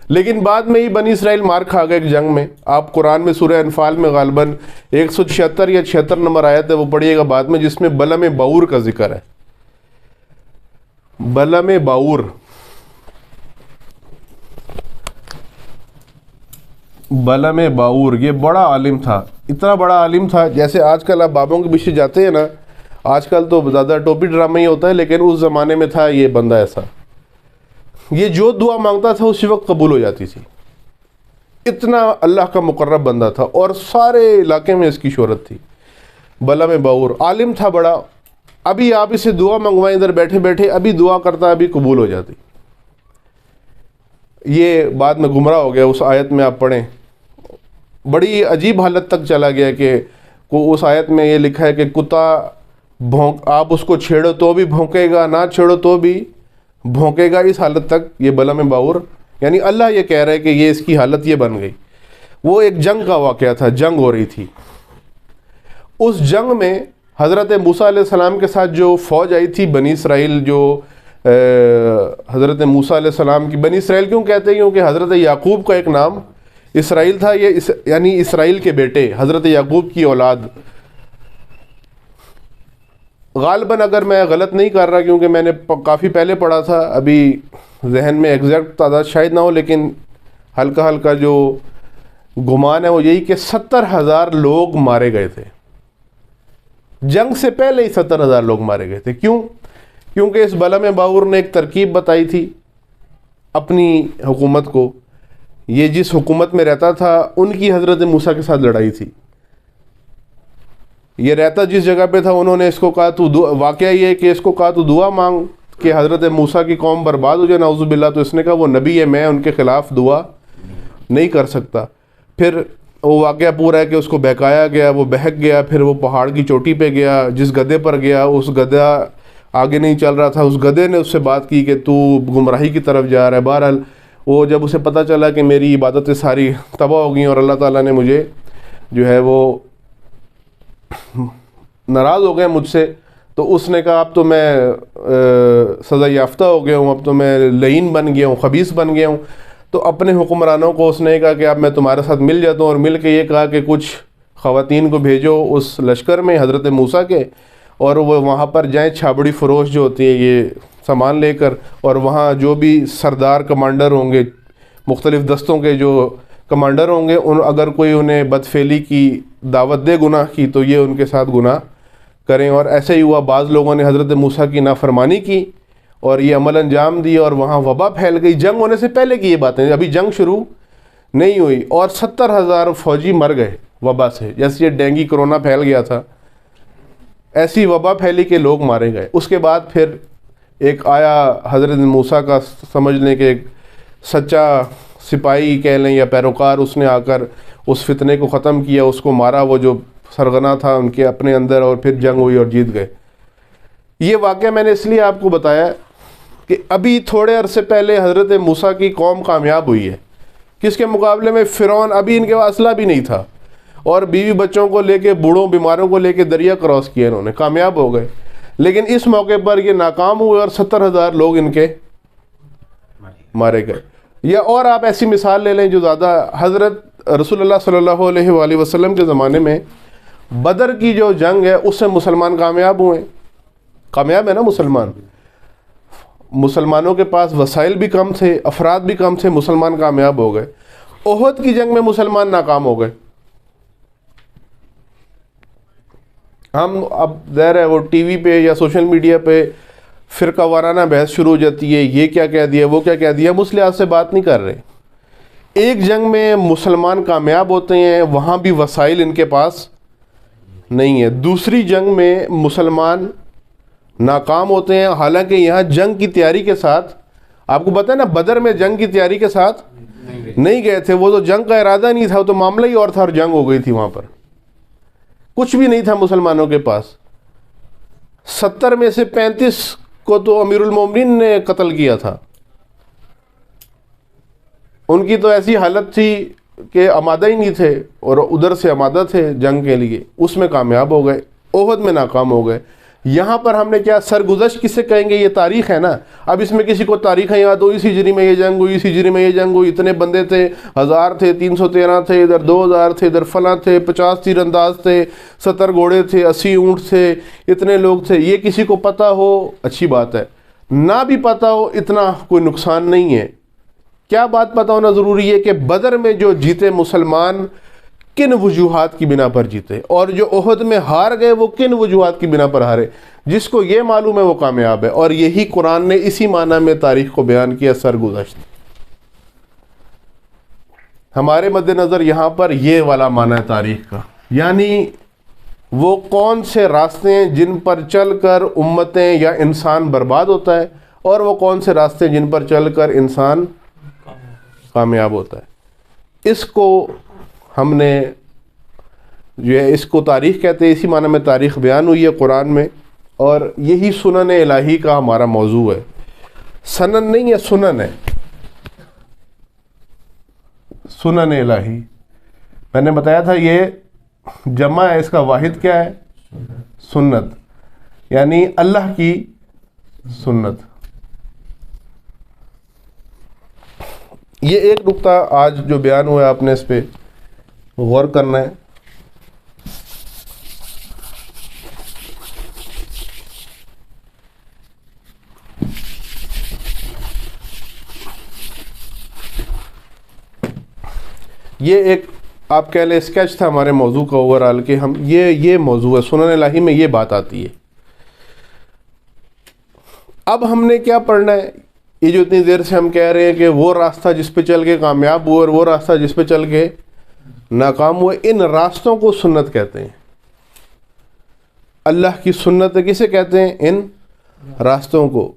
لیکن بعد میں ہی بنی اسرائیل مار کھا گئے ایک جنگ میں۔ آپ قرآن میں سورہ انفال میں غالباً 176 یا 76 نمبر آیت ہے، وہ پڑھیے گا بعد میں، جس میں بلم باور کا ذکر ہے۔ بلم باور، بلم باور یہ بڑا عالم تھا، اتنا بڑا عالم تھا جیسے آج کل آپ بابوں کے پیچھے جاتے ہیں نا، آج کل تو زیادہ ٹوپی ڈرامہ ہی ہوتا ہے، لیکن اس زمانے میں تھا یہ بندہ ایسا، یہ جو دعا مانگتا تھا اسی وقت قبول ہو جاتی تھی، اتنا اللہ کا مقرب بندہ تھا، اور سارے علاقے میں اس کی شہرت تھی۔ بلم باور عالم تھا بڑا، ابھی آپ اسے دعا منگوائیں ادھر بیٹھے بیٹھے، ابھی دعا کرتا ابھی قبول ہو جاتی۔ یہ بعد میں گمراہ ہو گیا، اس آیت میں آپ پڑھیں بڑی عجیب حالت تک چلا گیا کہ اس آیت میں یہ لکھا ہے کہ کتا آپ اس کو چھیڑو تو بھی بھونکے گا، نہ چھیڑو تو بھی بھونکے گا، اس حالت تک یہ بلم باور، یعنی اللہ یہ کہہ رہا ہے کہ یہ اس کی حالت یہ بن گئی۔ وہ ایک جنگ کا واقعہ تھا، جنگ ہو رہی تھی، اس جنگ میں حضرت موسیٰ علیہ السلام کے ساتھ جو فوج آئی تھی بنی اسرائیل، جو حضرت موسیٰ علیہ السلام کی، بنی اسرائیل کیوں کہتے ہیں؟ کیونکہ حضرت یعقوب کا ایک نام اسرائیل تھا، یہ یعنی اسرائیل کے بیٹے، حضرت یعقوب کی اولاد۔ غالباً اگر میں غلط نہیں کر رہا، کیونکہ میں نے کافی پہلے پڑھا تھا، ابھی ذہن میں ایگزیکٹ تعداد شاید نہ ہو، لیکن ہلکا ہلکا جو گمان ہے وہ یہی کہ 70,000 لوگ مارے گئے تھے، جنگ سے پہلے ہی 70,000 لوگ مارے گئے تھے۔ کیوں؟ کیونکہ اس بلم باور نے ایک ترکیب بتائی تھی اپنی حکومت کو، یہ جس حکومت میں رہتا تھا ان کی حضرت موسیٰ کے ساتھ لڑائی تھی، یہ رہتا جس جگہ پہ تھا انہوں نے اس کو کہا تو واقعہ یہ ہے کہ اس کو کہا تو دعا مانگ کہ حضرت موسیٰ کی قوم برباد ہو جائے نعوذ باللہ، تو اس نے کہا وہ نبی ہے، میں ان کے خلاف دعا نہیں کر سکتا۔ پھر وہ واقعہ پورا ہے کہ اس کو بہکایا گیا، وہ بہک گیا، پھر وہ پہاڑ کی چوٹی پہ گیا، جس گدھے پر گیا اس گدھا آگے نہیں چل رہا تھا، اس گدھے نے اس سے بات کی کہ تو گمراہی کی طرف جا رہا ہے۔ بہرحال وہ جب اسے پتہ چلا کہ میری عبادتیں ساری تباہ ہو گئیں اور اللہ تعالیٰ نے مجھے جو ہے وہ ناراض ہو گئے مجھ سے، تو اس نے کہا اب تو میں سزا یافتہ ہو گیا ہوں، اب تو میں لعین بن گیا ہوں، خبیث بن گیا ہوں۔ تو اپنے حکمرانوں کو اس نے کہا کہ اب میں تمہارے ساتھ مل جاتا ہوں، اور مل کے یہ کہا کہ کچھ خواتین کو بھیجو اس لشکر میں حضرت موسیٰ کے، اور وہ وہاں پر جائیں، چھابڑی فروش جو ہوتی ہے یہ سامان لے کر، اور وہاں جو بھی سردار کمانڈر ہوں گے، مختلف دستوں کے جو کمانڈر ہوں گے، اگر کوئی انہیں بدفعلی کی دعوت دے گناہ کی تو یہ ان کے ساتھ گناہ کریں۔ اور ایسے ہی ہوا، بعض لوگوں نے حضرت موسیٰ کی نافرمانی کی اور یہ عمل انجام دی، اور وہاں وبا پھیل گئی۔ جنگ ہونے سے پہلے کی یہ باتیں، ابھی جنگ شروع نہیں ہوئی، اور 70,000 فوجی مر گئے وبا سے، جیسے یہ ڈینگی کرونا پھیل گیا تھا، ایسی وبا پھیلی کہ لوگ مارے گئے۔ اس کے بعد پھر ایک آیا حضرت موسیٰ کا سمجھ لیں کہ ایک سچا سپاہی کہہ لیں یا پیروکار، اس نے آ کر اس فتنے کو ختم کیا، اس کو مارا، وہ جو سرغنہ تھا ان کے اپنے اندر، اور پھر جنگ ہوئی اور جیت گئے۔ یہ واقعہ میں نے اس لیے آپ کو بتایا کہ ابھی تھوڑے عرصے پہلے حضرت موسیٰ کی قوم کامیاب ہوئی ہے، کس کے مقابلے میں؟ فرعون۔ ابھی ان کے پاس اسلحہ بھی نہیں تھا، اور بیوی بچوں کو لے کے، بوڑھوں بیماروں کو لے کے دریا کراس کیا انہوں نے، کامیاب ہو گئے، لیکن اس موقع پر یہ ناکام ہوئے اور 70,000 لوگ ان کے مارے گئے۔ یا اور آپ ایسی مثال لے لیں جو زیادہ، حضرت رسول اللہ صلی اللہ علیہ وآلہ وسلم کے زمانے میں بدر کی جو جنگ ہے اس سے مسلمان کامیاب ہوئے، کامیاب ہے نا مسلمان، مسلمانوں کے پاس وسائل بھی کم تھے، افراد بھی کم تھے، مسلمان کامیاب ہو گئے۔ احد کی جنگ میں مسلمان ناکام ہو گئے۔ ہم اب ظاہر ہے وہ ٹی وی پہ یا سوشل میڈیا پہ فرقہ وارانہ بحث شروع ہو جاتی ہے، یہ کیا کہہ دیا، وہ کیا کہہ دیا، ہم اس لحاظ سے بات نہیں کر رہے۔ ایک جنگ میں مسلمان کامیاب ہوتے ہیں، وہاں بھی وسائل ان کے پاس نہیں ہے۔ دوسری جنگ میں مسلمان ناکام ہوتے ہیں، حالانکہ یہاں جنگ کی تیاری کے ساتھ، آپ کو پتہ ہے نا بدر میں جنگ کی تیاری کے ساتھ نہیں گئے تھے، وہ تو جنگ کا ارادہ نہیں تھا، وہ تو معاملہ ہی اور تھا، اور جنگ ہو گئی تھی، وہاں پر کچھ بھی نہیں تھا مسلمانوں کے پاس۔ 70 میں سے 35 کو تو امیر المومنین نے قتل کیا تھا، ان کی تو ایسی حالت تھی کہ آمادہ ہی نہیں تھے، اور ادھر سے آمادہ تھے جنگ کے لیے، اس میں کامیاب ہو گئے، احد میں ناکام ہو گئے۔ یہاں پر ہم نے کیا سرگزشت کسے کہیں گے؟ یہ تاریخ ہے نا، اب اس میں کسی کو تاریخیں یاد ہو، اس ہجری میں یہ جنگ ہوئی، اس ہجری میں یہ جنگ ہوئی، اتنے بندے تھے، 1000 تھے، 313 تھے، ادھر 2000 تھے، ادھر فلاں تھے، 50 تیر انداز تھے، 70 گھوڑے تھے، 80 اونٹ تھے، اتنے لوگ تھے۔ یہ کسی کو پتہ ہو اچھی بات ہے، نہ بھی پتہ ہو اتنا کوئی نقصان نہیں ہے۔ کیا بات پتہ ہونا ضروری ہے کہ بدر میں جو جیتے مسلمان کن وجوہات کی بنا پر جیتے، اور جو احد میں ہار گئے وہ کن وجوہات کی بنا پر ہارے. جس کو یہ معلوم ہے وہ کامیاب ہے، اور یہی قرآن نے اسی معنی میں تاریخ کو بیان کیا سرگزشت. ہمارے مد نظر یہاں پر یہ والا معنی ہے تاریخ کا، یعنی وہ کون سے راستے ہیں جن پر چل کر امتیں یا انسان برباد ہوتا ہے، اور وہ کون سے راستے جن پر چل کر انسان کامیاب ہوتا ہے. اس کو ہم نے جو ہے اس کو تاریخ کہتے ہیں، اسی معنی میں تاریخ بیان ہوئی ہے قرآن میں، اور یہی سنن الہی کا ہمارا موضوع ہے. سنن نہیں ہے، سنن ہے، سنن الہی. میں نے بتایا تھا یہ جمع ہے، اس کا واحد کیا ہے؟ سنت، یعنی اللہ کی سنت. یہ ایک نقطہ آج جو بیان ہوا ہے آپ نے اس پہ غور کرنا ہے. یہ ایک آپ کہہ لیں اسکیچ تھا ہمارے موضوع کا اوورآل، کہ ہم یہ موضوع ہے سنن الہی میں یہ بات آتی ہے. اب ہم نے کیا پڑھنا ہے؟ یہ جو اتنی دیر سے ہم کہہ رہے ہیں کہ وہ راستہ جس پہ چل کے کامیاب ہوئے اور وہ راستہ جس پہ چل کے ناکام ہوئے، ان راستوں کو سنت کہتے ہیں. اللہ کی سنت کسے کہتے ہیں؟ ان راستوں کو.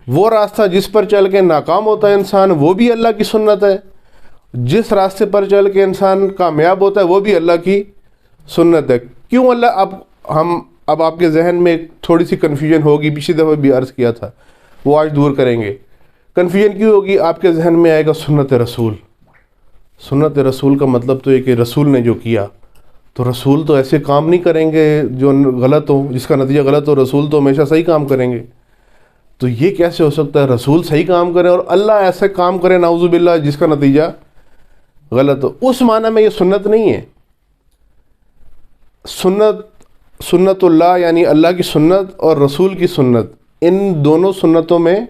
وہ راستہ جس پر چل کے ناکام ہوتا ہے انسان، وہ بھی اللہ کی سنت ہے. جس راستے پر چل کے انسان کامیاب ہوتا ہے وہ بھی اللہ کی سنت ہے. کیوں اللہ؟ اب آپ کے ذہن میں تھوڑی سی کنفیوژن ہوگی، پچھلی دفعہ بھی عرض کیا تھا، وہ آج دور کریں گے. کنفیوژن کیوں ہوگی؟ آپ کے ذہن میں آئے گا سنت رسول. سنت رسول کا مطلب تو یہ کہ رسول نے جو کیا، تو رسول تو ایسے کام نہیں کریں گے جو غلط ہو، جس کا نتیجہ غلط ہو. رسول تو ہمیشہ صحیح کام کریں گے. تو یہ کیسے ہو سکتا ہے رسول صحیح کام کریں اور اللہ ایسے کام کرے نعوذ باللہ جس کا نتیجہ غلط ہو؟ اس معنی میں یہ سنت نہیں ہے. سنت اللہ یعنی اللہ کی سنت اور رسول کی سنت، ان دونوں سنتوں میں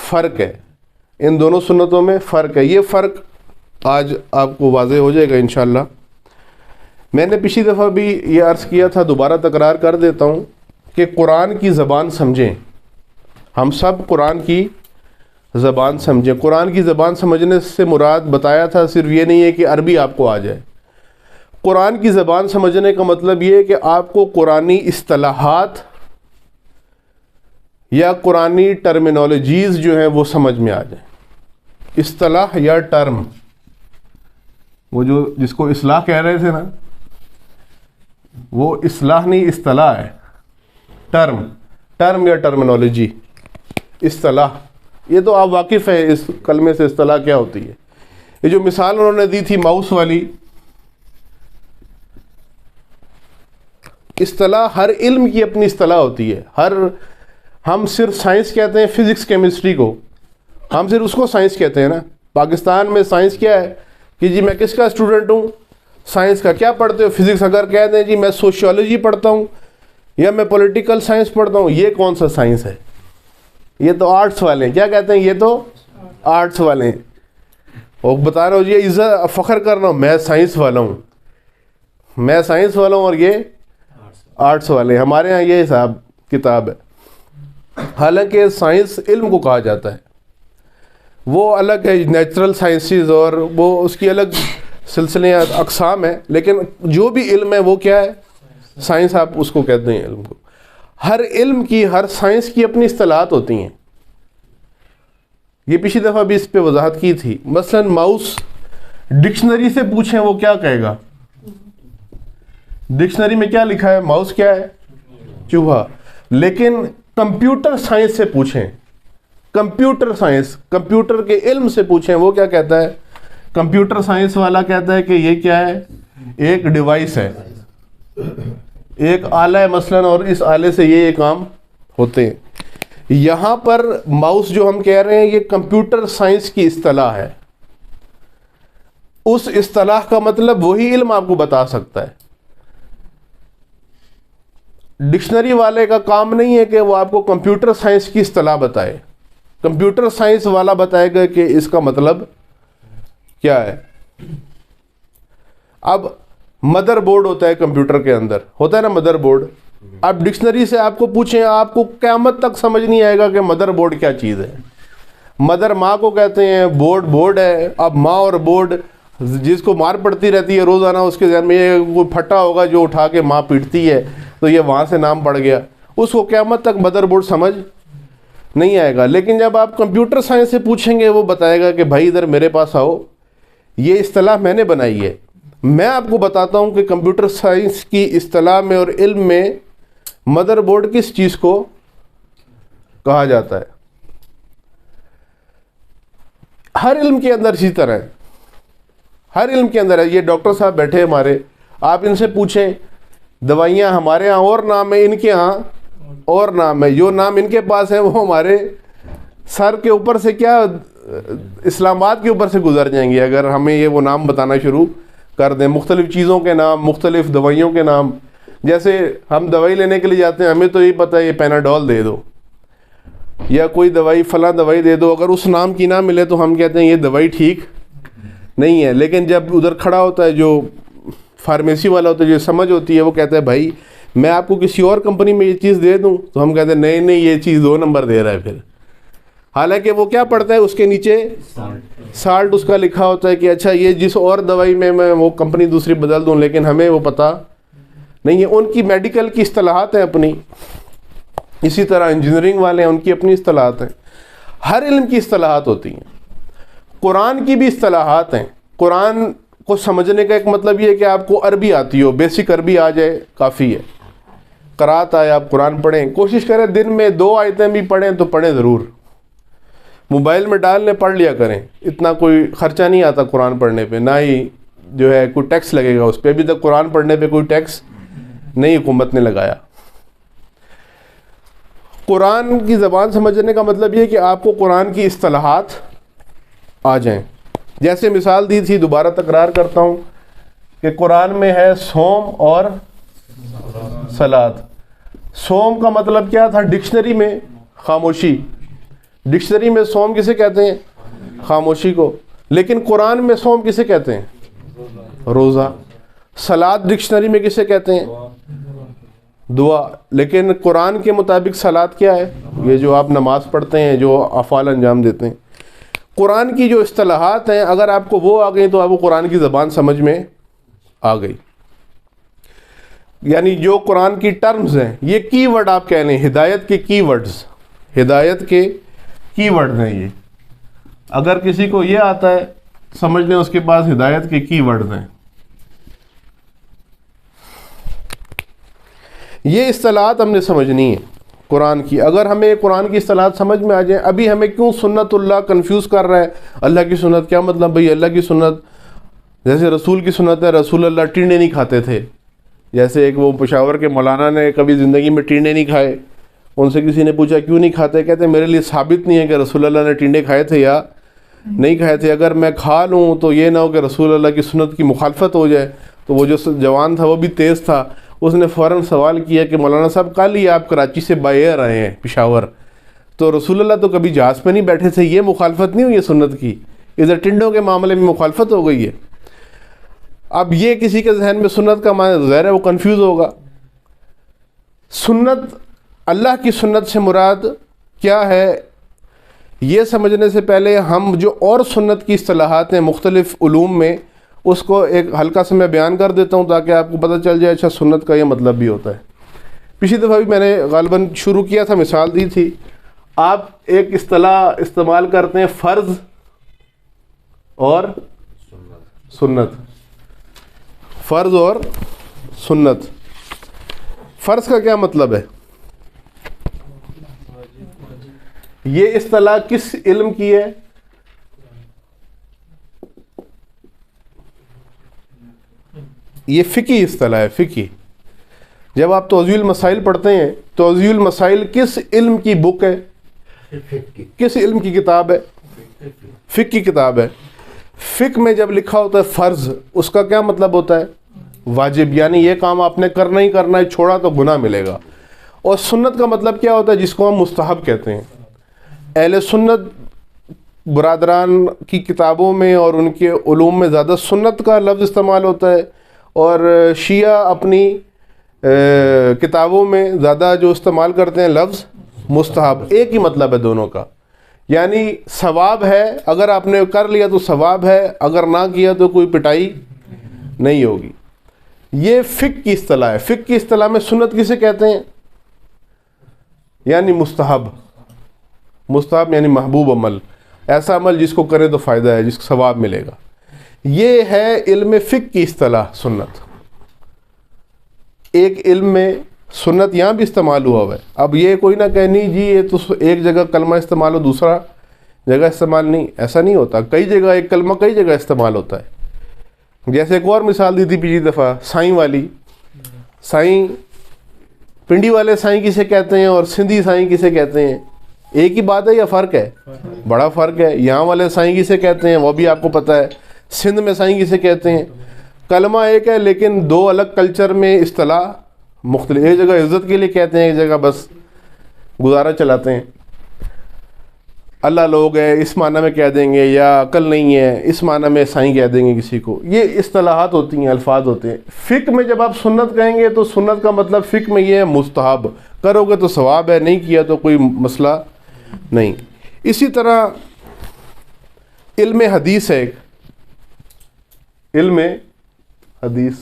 فرق ہے. ان دونوں سنتوں میں فرق ہے. یہ فرق آج آپ کو واضح ہو جائے گا انشاءاللہ. میں نے پچھلی دفعہ بھی یہ عرض کیا تھا، دوبارہ تکرار کر دیتا ہوں کہ قرآن کی زبان سمجھیں. ہم سب قرآن کی زبان سمجھیں. قرآن کی زبان سمجھنے سے مراد بتایا تھا صرف یہ نہیں ہے کہ عربی آپ کو آ جائے. قرآن کی زبان سمجھنے کا مطلب یہ ہے کہ آپ کو قرآنی اصطلاحات یا قرآنی ٹرمینالوجیز جو ہیں وہ سمجھ میں آ جائیں. اصطلاح یا ٹرم، وہ جو جس کو اصلاح کہہ رہے تھے نا، وہ اصلاح نہیں اصطلاح ہے. ٹرم یا ٹرمینالوجی، اصطلاح. یہ تو آپ واقف ہیں اس کلمے سے، اصطلاح کیا ہوتی ہے. یہ جو مثال انہوں نے دی تھی ماؤس والی، اصطلاح ہر علم کی اپنی اصطلاح ہوتی ہے. ہم صرف سائنس کہتے ہیں فزکس کیمسٹری کو، ہم صرف اس کو سائنس کہتے ہیں نا. پاکستان میں سائنس کیا ہے کہ جی میں کس کا اسٹوڈنٹ ہوں؟ سائنس کا. کیا پڑھتے ہو؟ فزکس. اگر کہہ دیں جی میں سوشیولوجی پڑھتا ہوں یا میں پولیٹیکل سائنس پڑھتا ہوں، یہ کون سا سائنس ہے؟ یہ تو آرٹس والے ہیں. کیا کہتے ہیں؟ یہ تو آرٹس والے ہیں. اور بتا رہا ہوں یہ عزت فخر کر رہا ہوں میں سائنس والا ہوں، میں سائنس والا ہوں اور یہ آرٹس والے. ہمارے ہاں یہ حساب کتاب ہے. حالانکہ سائنس علم کو کہا جاتا ہے، وہ الگ ہے. نیچرل سائنسز اور وہ اس کی الگ سلسلے اقسام ہیں، لیکن جو بھی علم ہے وہ کیا ہے؟ سائنس. آپ اس کو کہتے ہیں علم کو. ہر علم کی، ہر سائنس کی اپنی اصطلاحات ہوتی ہیں. یہ پچھلی دفعہ بھی اس پہ وضاحت کی تھی. مثلا ماؤس، ڈکشنری سے پوچھیں وہ کیا کہے گا؟ ڈکشنری میں کیا لکھا ہے؟ ماؤس کیا ہے؟ چوہا. لیکن کمپیوٹر سائنس سے پوچھیں، کمپیوٹر سائنس، کمپیوٹر کے علم سے پوچھیں، وہ کیا کہتا ہے؟ کمپیوٹر سائنس والا کہتا ہے کہ یہ کیا ہے؟ ایک ڈیوائس ہے، ایک آلہ ہے مثلا، اور اس آلے سے یہ کام ہوتے ہیں. یہاں پر ماؤس جو ہم کہہ رہے ہیں یہ کمپیوٹر سائنس کی اصطلاح ہے. اس اصطلاح کا مطلب وہی علم آپ کو بتا سکتا ہے. ڈکشنری والے کا کام نہیں ہے کہ وہ آپ کو کمپیوٹر سائنس کی اصطلاح بتائے. کمپیوٹر سائنس والا بتائے گا کہ اس کا مطلب کیا ہے. اب مدر بورڈ ہوتا ہے کمپیوٹر کے اندر، ہوتا ہے نا مدر بورڈ. اب ڈکشنری سے آپ کو پوچھیں، آپ کو قیامت تک سمجھ نہیں آئے گا کہ مدر بورڈ کیا چیز ہے. مدر ماں کو کہتے ہیں، بورڈ بورڈ ہے. اب ماں اور بورڈ جس کو مار پڑتی رہتی ہے روزانہ، اس کے ذہن میں یہ کوئی پھٹا ہوگا جو اٹھا کے ماں پیٹتی ہے، تو یہ وہاں سے نام پڑ گیا. اس کو قیامت تک مدر بورڈ سمجھ نہیں آئے گا. لیکن جب آپ کمپیوٹر سائنس سے پوچھیں گے، وہ بتائے گا کہ بھائی ادھر میرے پاس آؤ، یہ اصطلاح میں نے بنائی ہے. میں آپ کو بتاتا ہوں کہ کمپیوٹر سائنس کی اصطلاح میں اور علم میں مدر بورڈ کس چیز کو کہا جاتا ہے. ہر علم کے اندر اسی طرح ہے، ہر علم کے اندر ہے. یہ ڈاکٹر صاحب بیٹھے ہمارے، آپ ان سے پوچھیں دوائیاں ہمارے ہاں اور نام ہے، ان کے ہاں اور نام ہے. جو نام ان کے پاس ہے وہ ہمارے سر کے اوپر سے کیا اسلام آباد کے اوپر سے گزر جائیں گے اگر ہمیں یہ وہ نام بتانا شروع کر دیں. مختلف چیزوں کے نام، مختلف دوائیوں کے نام. جیسے ہم دوائی لینے کے لیے جاتے ہیں، ہمیں تو یہ پتہ ہے یہ پیناڈول دے دو یا کوئی دوائی فلاں دوائی دے دو. اگر اس نام کی نہ ملے تو ہم کہتے ہیں یہ دوائی ٹھیک نہیں ہے. لیکن جب ادھر کھڑا ہوتا ہے جو فارمیسی والا ہوتا ہے، جو سمجھ ہوتی ہے، وہ کہتا ہے بھائی میں آپ کو کسی اور کمپنی میں یہ چیز دے دوں، تو ہم کہتے ہیں نہیں نہیں یہ چیز 2 نمبر دے رہا ہے. پھر حالانکہ وہ کیا پڑتا ہے، اس کے نیچے سالٹ اس کا لکھا ہوتا ہے کہ اچھا یہ جس اور دوائی میں وہ کمپنی دوسری بدل دوں، لیکن ہمیں وہ پتہ نہیں ہے. ان کی میڈیکل کی اصطلاحات ہیں اپنی، اسی طرح انجینئرنگ والے ہیں، ان کی اپنی اصطلاحات ہیں. ہر علم کی اصطلاحات ہوتی ہیں. قرآن کی بھی اصطلاحات ہیں. قرآن کو سمجھنے کا ایک مطلب یہ ہے کہ آپ کو عربی آتی ہو، بیسک عربی آ جائے کافی ہے. قرات آئے، آپ قرآن پڑھیں، کوشش کریں دن میں 2 آیتیں بھی پڑھیں تو پڑھیں ضرور. موبائل میں ڈال لیں، پڑھ لیا کریں. اتنا کوئی خرچہ نہیں آتا قرآن پڑھنے پہ، نہ ہی جو ہے کوئی ٹیکس لگے گا اس پہ. ابھی تک قرآن پڑھنے پہ کوئی ٹیکس نہیں حکومت نے لگایا. قرآن کی زبان سمجھنے کا مطلب یہ کہ آپ کو قرآن کی اصطلاحات آ جائیں. جیسے مثال دی تھی، دوبارہ تکرار کرتا ہوں کہ قرآن میں ہے صوم اور صلاۃ. صوم کا مطلب کیا تھا ڈکشنری میں؟ خاموشی. ڈکشنری میں صوم کسے کہتے ہیں؟ خاموشی کو. لیکن قرآن میں صوم کسے کہتے ہیں؟ روزہ. صلاۃ ڈکشنری میں کسے کہتے ہیں؟ دعا. لیکن قرآن کے مطابق صلاۃ کیا ہے؟ یہ جو آپ نماز پڑھتے ہیں، جو افعال انجام دیتے ہیں. قرآن کی جو اصطلاحات ہیں، اگر آپ کو وہ آ گئی تو آپ کو قرآن کی زبان سمجھ میں آ گئی. یعنی جو قرآن کی ٹرمز ہیں، یہ کی ورڈ آپ کہہ لیں، ہدایت کے کی ورڈز، ہدایت کے کی ورڈ ہیں. یہ اگر کسی کو یہ آتا ہے سمجھ لیں اس کے پاس ہدایت کے کی ورڈز ہیں. یہ اصطلاحات ہم نے سمجھنی ہے قرآن کی. اگر ہمیں قرآن کی اصطلاحات سمجھ میں آ جائیں. ابھی ہمیں کیوں سنت اللہ کنفیوز کر رہا ہے؟ اللہ کی سنت کیا مطلب؟ بھئی اللہ کی سنت جیسے رسول کی سنت ہے، رسول اللہ ٹینڈے نہیں کھاتے تھے. جیسے ایک وہ پشاور کے مولانا نے کبھی زندگی میں ٹینڈے نہیں کھائے. ان سے کسی نے پوچھا کیوں نہیں کھاتے؟ کہتے میرے لیے ثابت نہیں ہے کہ رسول اللہ نے ٹینڈے کھائے تھے یا نہیں کھائے تھے. اگر میں کھا لوں تو یہ نہ ہو کہ رسول اللہ کی سنت کی مخالفت ہو جائے. تو وہ جو جوان تھا وہ بھی تیز تھا، اس نے فوراً سوال کیا کہ مولانا صاحب کل ہی آپ کراچی سے بائی ایئر آئے ہیں پشاور، تو رسول اللہ تو کبھی جہاز پہ نہیں بیٹھے تھے، یہ مخالفت نہیں ہوئی ہے سنت کی؟ ادھر ٹنڈوں کے معاملے میں مخالفت ہو گئی ہے. اب یہ کسی کے ذہن میں سنت کا معنی ظاہر ہے وہ کنفیوز ہوگا. سنت، اللہ کی سنت سے مراد کیا ہے، یہ سمجھنے سے پہلے ہم جو اور سنت کی اصطلاحات ہیں مختلف علوم میں، اس کو ایک ہلکا سا میں بیان کر دیتا ہوں تاکہ آپ کو پتہ چل جائے اچھا سنت کا یہ مطلب بھی ہوتا ہے. پچھلی دفعہ بھی میں نے غالباً شروع کیا تھا، مثال دی تھی. آپ ایک اصطلاح استعمال کرتے ہیں فرض اور سنت. فرض اور سنت. فرض کا کیا مطلب ہے؟ یہ اصطلاح کس علم کی ہے؟ یہ فقہی اصطلاح ہے، فقہی. جب آپ توضیح المسائل پڑھتے ہیں، توضیح المسائل کس علم کی بک ہے؟ کس علم کی کتاب ہے؟ فقہ کی کتاب ہے. فقہ میں جب لکھا ہوتا ہے فرض، اس کا کیا مطلب ہوتا ہے؟ واجب. یعنی یہ کام آپ نے کرنا ہی کرنا ہے، چھوڑا تو گناہ ملے گا. اور سنت کا مطلب کیا ہوتا ہے؟ جس کو ہم مستحب کہتے ہیں. اہل سنت برادران کی کتابوں میں اور ان کے علوم میں زیادہ سنت کا لفظ استعمال ہوتا ہے، اور شیعہ اپنی کتابوں میں زیادہ جو استعمال کرتے ہیں لفظ مستحب. ایک ہی مطلب ہے دونوں کا، یعنی ثواب ہے، اگر آپ نے کر لیا تو ثواب ہے، اگر نہ کیا تو کوئی پٹائی نہیں ہوگی. یہ فقہ کی اصطلاح ہے. فقہ کی اصطلاح میں سنت کسے کہتے ہیں؟ یعنی مستحب. مستحب یعنی محبوب عمل، ایسا عمل جس کو کرے تو فائدہ ہے، جس کو ثواب ملے گا. یہ ہے علم فقہ کی اصطلاح سنت. ایک علم میں سنت یہاں بھی استعمال ہوا ہے. اب یہ کوئی نہ کہ نہیں جی یہ تو ایک جگہ کلمہ استعمال ہو دوسرا جگہ استعمال نہیں، ایسا نہیں ہوتا. کئی جگہ ایک کلمہ کئی جگہ استعمال ہوتا ہے. جیسے ایک اور مثال دی تھی پچھلی دفعہ سائیں والی. سائیں پنڈی والے سائیں کسے کہتے ہیں اور سندھی سائیں کسے کہتے ہیں؟ ایک ہی بات ہے یا فرق ہے؟ بڑا فرق ہے. یہاں والے سائیں کسے کہتے ہیں وہ بھی آپ کو پتہ ہے، سندھ میں سائیں کسے کہتے ہیں. کلمہ ایک ہے لیکن دو الگ کلچر میں اصطلاح مختلف. ایک جگہ عزت کے لیے کہتے ہیں، ایک جگہ بس گزارا چلاتے ہیں. اللہ لوگ ہے اس معنی میں کہہ دیں گے، یا عقل نہیں ہے اس معنی میں سائیں کہہ دیں گے کسی کو. یہ اصطلاحات ہوتی ہیں، الفاظ ہوتے ہیں. فقہ میں جب آپ سنت کہیں گے تو سنت کا مطلب فقہ میں یہ ہے مستحب، کرو گے تو ثواب ہے، نہیں کیا تو کوئی مسئلہ نہیں. اسی طرح علم حدیث ہے. ایک علم حدیث،